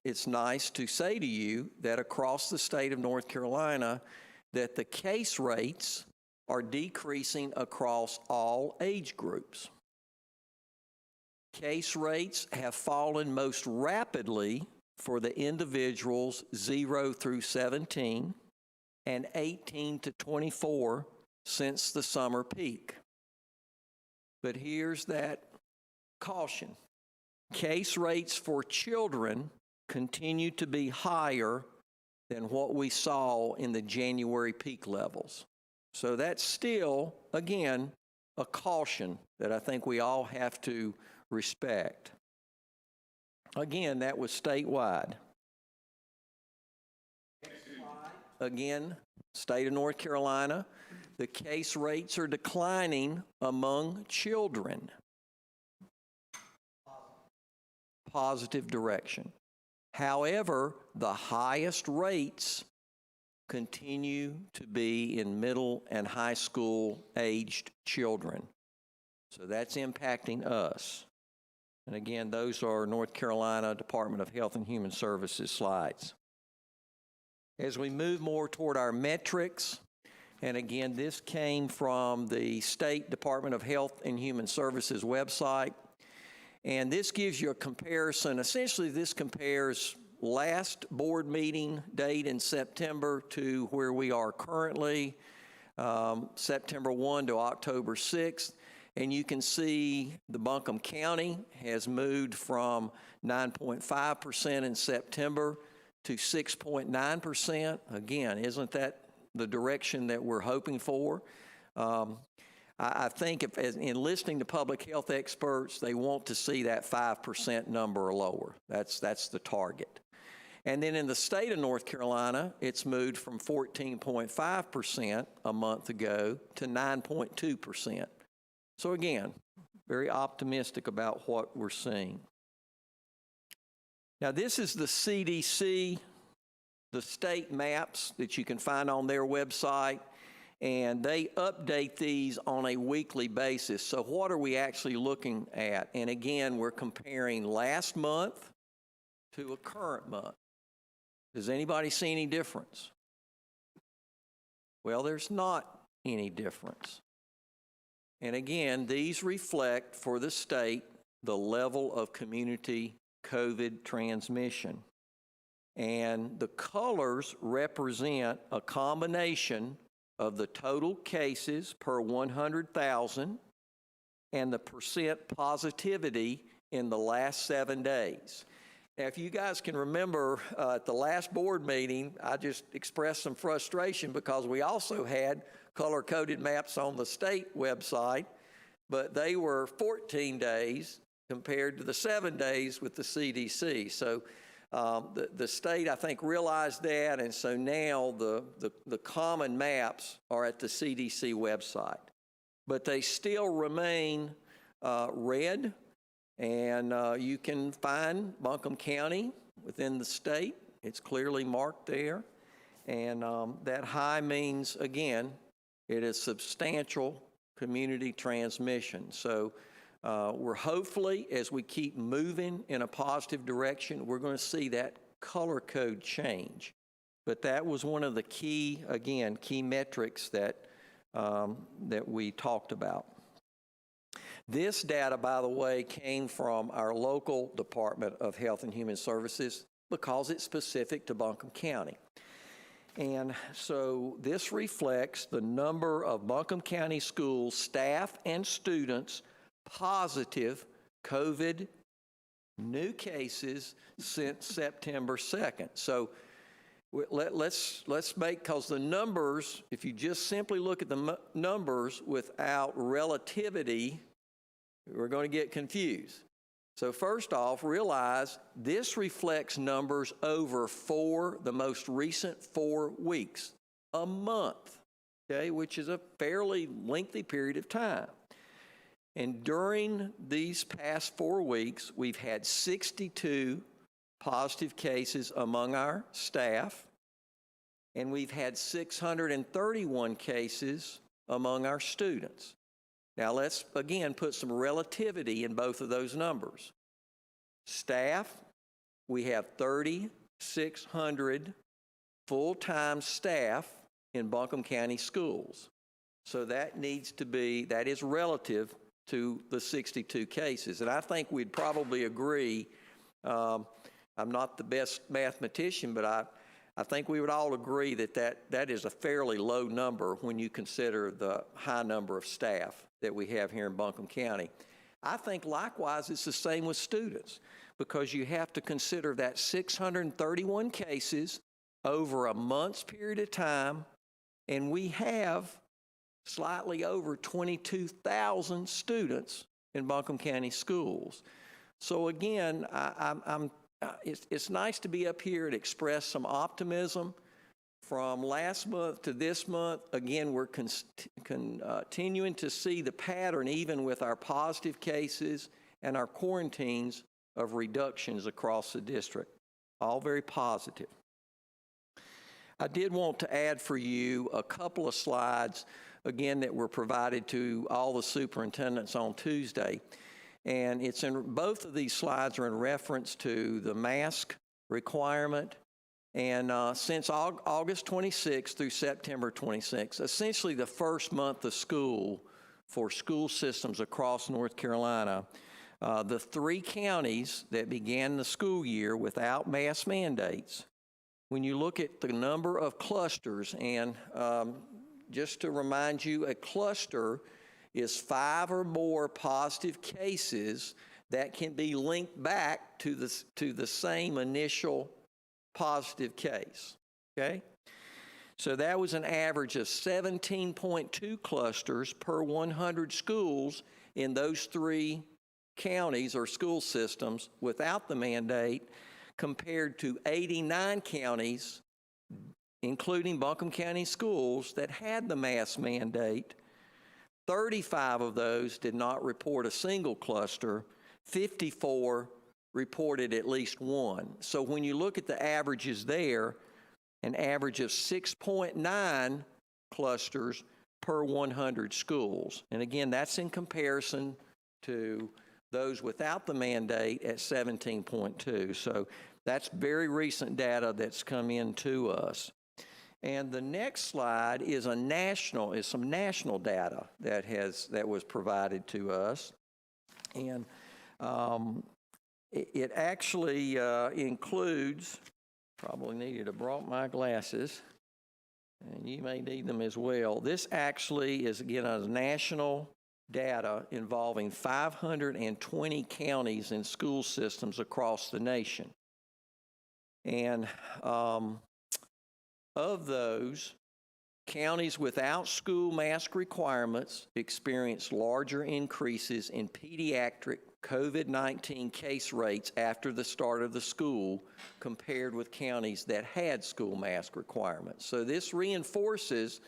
it's nice to say to you that across the state of North Carolina, that the case rates are decreasing across all age groups. Case rates have fallen most rapidly for the individuals 0 through 17 and 18 to 24 since the summer peak. But here's that caution. Case rates for children continue to be higher than what we saw in the January peak levels. So that's still, again, a caution that I think we all have to respect. Again, that was statewide. Again, state of North Carolina, the case rates are declining among children. Positive direction. However, the highest rates continue to be in middle and high school aged children. So that's impacting us. And again, those are North Carolina Department of Health and Human Services slides. As we move more toward our metrics, and again, this came from the State Department of Health and Human Services website, and this gives you a comparison. Essentially, this compares last board meeting date in September to where we are currently, September 1 to October 6th. And you can see the Buncombe County has moved from 9.5% in September to 6.9%. Again, isn't that the direction that we're hoping for? I think in listening to public health experts, they want to see that 5% number or lower. That's the target. And then in the state of North Carolina, it's moved from 14.5% a month ago to 9.2%. So again, very optimistic about what we're seeing. Now this is the CDC, the state maps that you can find on their website, and they update these on a weekly basis. So what are we actually looking at? And again, we're comparing last month to a current month. Does anybody see any difference? Well, there's not any difference. And again, these reflect for the state the level of community COVID transmission. And the colors represent a combination of the total cases per 100,000 and the percent positivity in the last 7 days. Now, if you guys can remember at the last board meeting, I just expressed some frustration because we also had color-coded maps on the state website, but they were 14 days compared to the 7 days with the CDC. So the state, I think, realized that, and so now the common maps are at the CDC website. But they still remain red, and you can find Buncombe County within the state. It's clearly marked there. And that high means, again, it is substantial community transmission. So we're hopefully, as we keep moving in a positive direction, we're going to see that color code change. But that was one of the key metrics that we talked about. This data, by the way, came from our local Department of Health and Human Services because it's specific to Buncombe County. And so this reflects the number of Buncombe County schools, staff and students positive COVID new cases since September 2nd. So let's make, because the numbers, if you just simply look at the numbers without relativity, we're going to get confused. So first off, realize this reflects numbers over the most recent 4 weeks, a month, okay, which is a fairly lengthy period of time. And during these past 4 weeks, we've had 62 positive cases among our staff, and we've had 631 cases among our students. Now let's again put some relativity in both of those numbers. Staff, we have 3,600 full-time staff in Buncombe County schools. So that is relative to the 62 cases. And I think we'd probably agree, I'm not the best mathematician, but I think we would all agree that is a fairly low number when you consider the high number of staff that we have here in Buncombe County. I think likewise it's the same with students, because you have to consider that 631 cases over a month's period of time, and we have slightly over 22,000 students in Buncombe County schools. So again, it's nice to be up here and express some optimism. From last month to this month, again, we're continuing to see the pattern, even with our positive cases and our quarantines, of reductions across the district. All very positive. I did want to add for you a couple of slides, again, that were provided to all the superintendents on Tuesday. And both of these slides are in reference to the mask requirement. And since August 26 through September 26, essentially the first month of school for school systems across North Carolina, the 3 counties that began the school year without mask mandates, when you look at the number of clusters, and just to remind you, a cluster is 5 or more positive cases that can be linked back to the same initial positive case, okay? So that was an average of 17.2 clusters per 100 schools in those 3 counties or school systems without the mandate, compared to 89 counties, including Buncombe County schools, that had the mask mandate. 35 of those did not report a single cluster. 54 reported at least one. So when you look at the averages there, an average of 6.9 clusters per 100 schools. And again, that's in comparison to those without the mandate at 17.2. So that's very recent data that's come in to us. And the next slide is some national data that was provided to us. And it actually includes, probably needed to brought my glasses, and you may need them as well. This actually is, again, a national data involving 520 counties and school systems across the nation. And of those, counties without school mask requirements experienced larger increases in pediatric COVID-19 case rates after the start of the school compared with counties that had school mask requirements. So this reinforces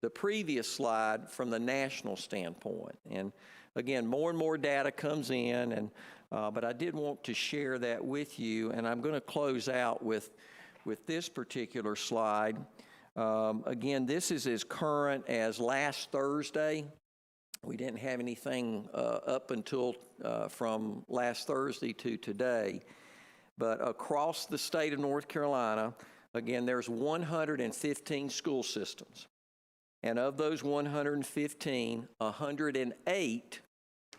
the previous slide from the national standpoint. And again, more and more data comes in, and but I did want to share that with you, and I'm going to close out with this particular slide. Again, this is as current as last Thursday. We didn't have anything up until from last Thursday to today. But across the state of North Carolina, again, there's 115 school systems. And of those 115, 108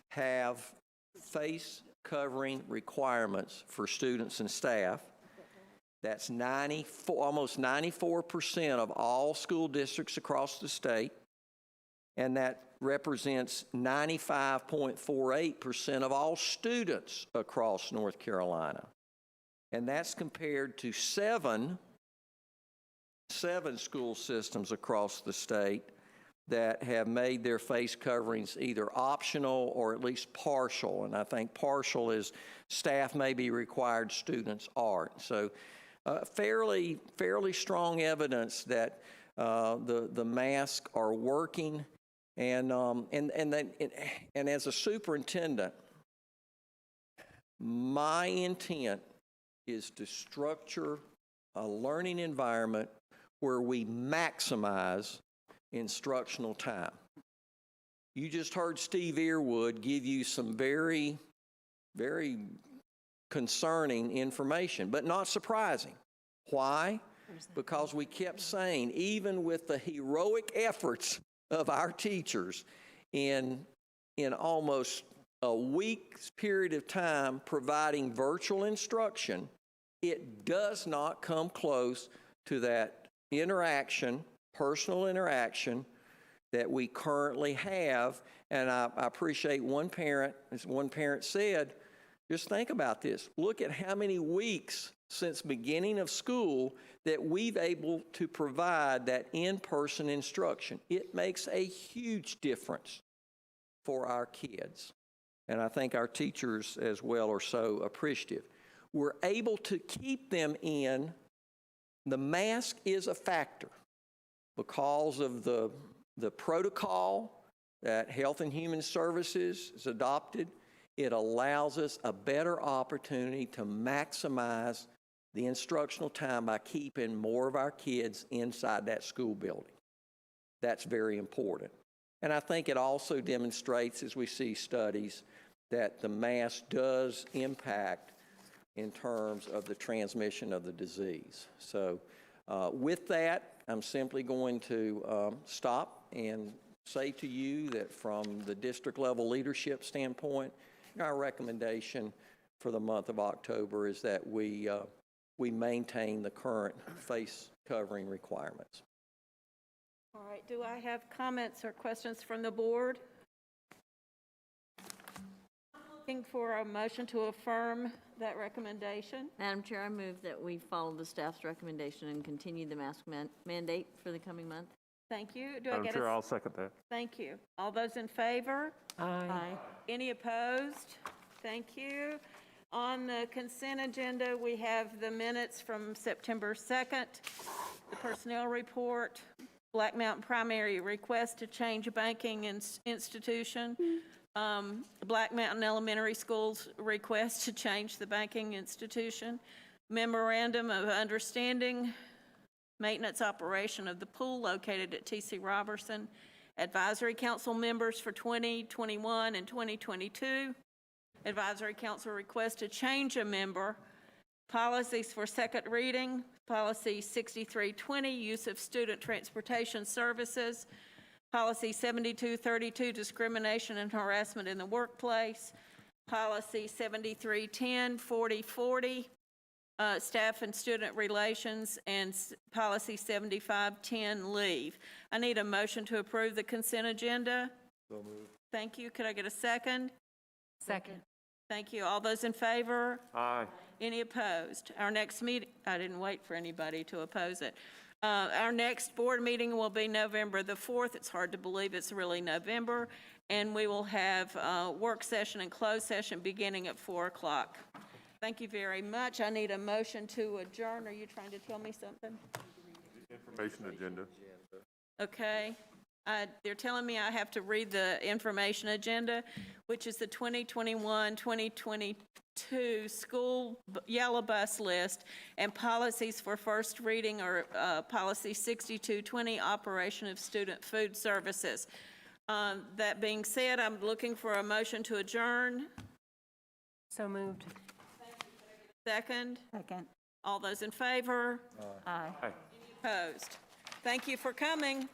have face covering requirements for students and staff. That's almost 94% of all school districts across the state, and that represents 95.48% of all students across North Carolina. And that's compared to seven school systems across the state that have made their face coverings either optional or at least partial. And I think partial is staff may be required, students aren't. So fairly strong evidence that the masks are working. And as a superintendent, my intent is to structure a learning environment where we maximize instructional time. You just heard Steve Earwood give you some very, very concerning information, but not surprising. Why? Because we kept saying, even with the heroic efforts of our teachers in almost a week's period of time providing virtual instruction, it does not come close to that interaction, personal interaction that we currently have. And I appreciate one parent, as one parent said, just think about this. Look at how many weeks since beginning of school that we've able to provide that in-person instruction. It makes a huge difference for our kids. And I think our teachers as well are so appreciative. We're able to keep them in. The mask is a factor because of the protocol that Health and Human Services has adopted. It allows us a better opportunity to maximize the instructional time by keeping more of our kids inside that school building. That's very important. And I think it also demonstrates, as we see studies, that the mask does impact in terms of the transmission of the disease. So with that, I'm simply going to stop and say to you that from the district level leadership standpoint, our recommendation for the month of October is that we maintain the current face covering requirements. All right, do I have comments or questions from the board? I'm looking for a motion to affirm that recommendation. Madam Chair, I move that we follow the staff's recommendation and continue the mask mandate for the coming month. Thank you. Do I Madam get Chair, a... I'll second that. Thank you. All those in favor? Aye. Any opposed? Thank you. On the consent agenda, we have the minutes from September 2nd, the personnel report, Black Mountain Primary request to change a banking institution, Black Mountain Elementary School's request to change the banking institution, memorandum of understanding, maintenance operation of the pool located at T.C. Robertson, advisory council members for 2021 and 2022, advisory council request to change a member, policies for second reading, policy 6320, use of student transportation services, policy 7232, discrimination and harassment in the workplace, policy 7310, 4040, staff and student relations, and policy 7510, leave. I need a motion to approve the consent agenda. So moved. Thank you. Could I get a second? Second. Thank you. All those in favor? Aye. Any opposed? Our next meeting, I didn't wait for anybody to oppose it. Our next board meeting will be November the 4th. It's hard to believe it's really November. And we will have a work session and closed session beginning at 4 o'clock. Thank you very much. I need a motion to adjourn. Are you trying to tell me something? Information agenda. Okay. They're telling me I have to read the information agenda, which is the 2021-2022 school yellow bus list, and policies for first reading are policy 6220, operation of student food services. That being said, I'm looking for a motion to adjourn. So moved. Second? Second. All those in favor? Aye. Opposed? Thank you for coming.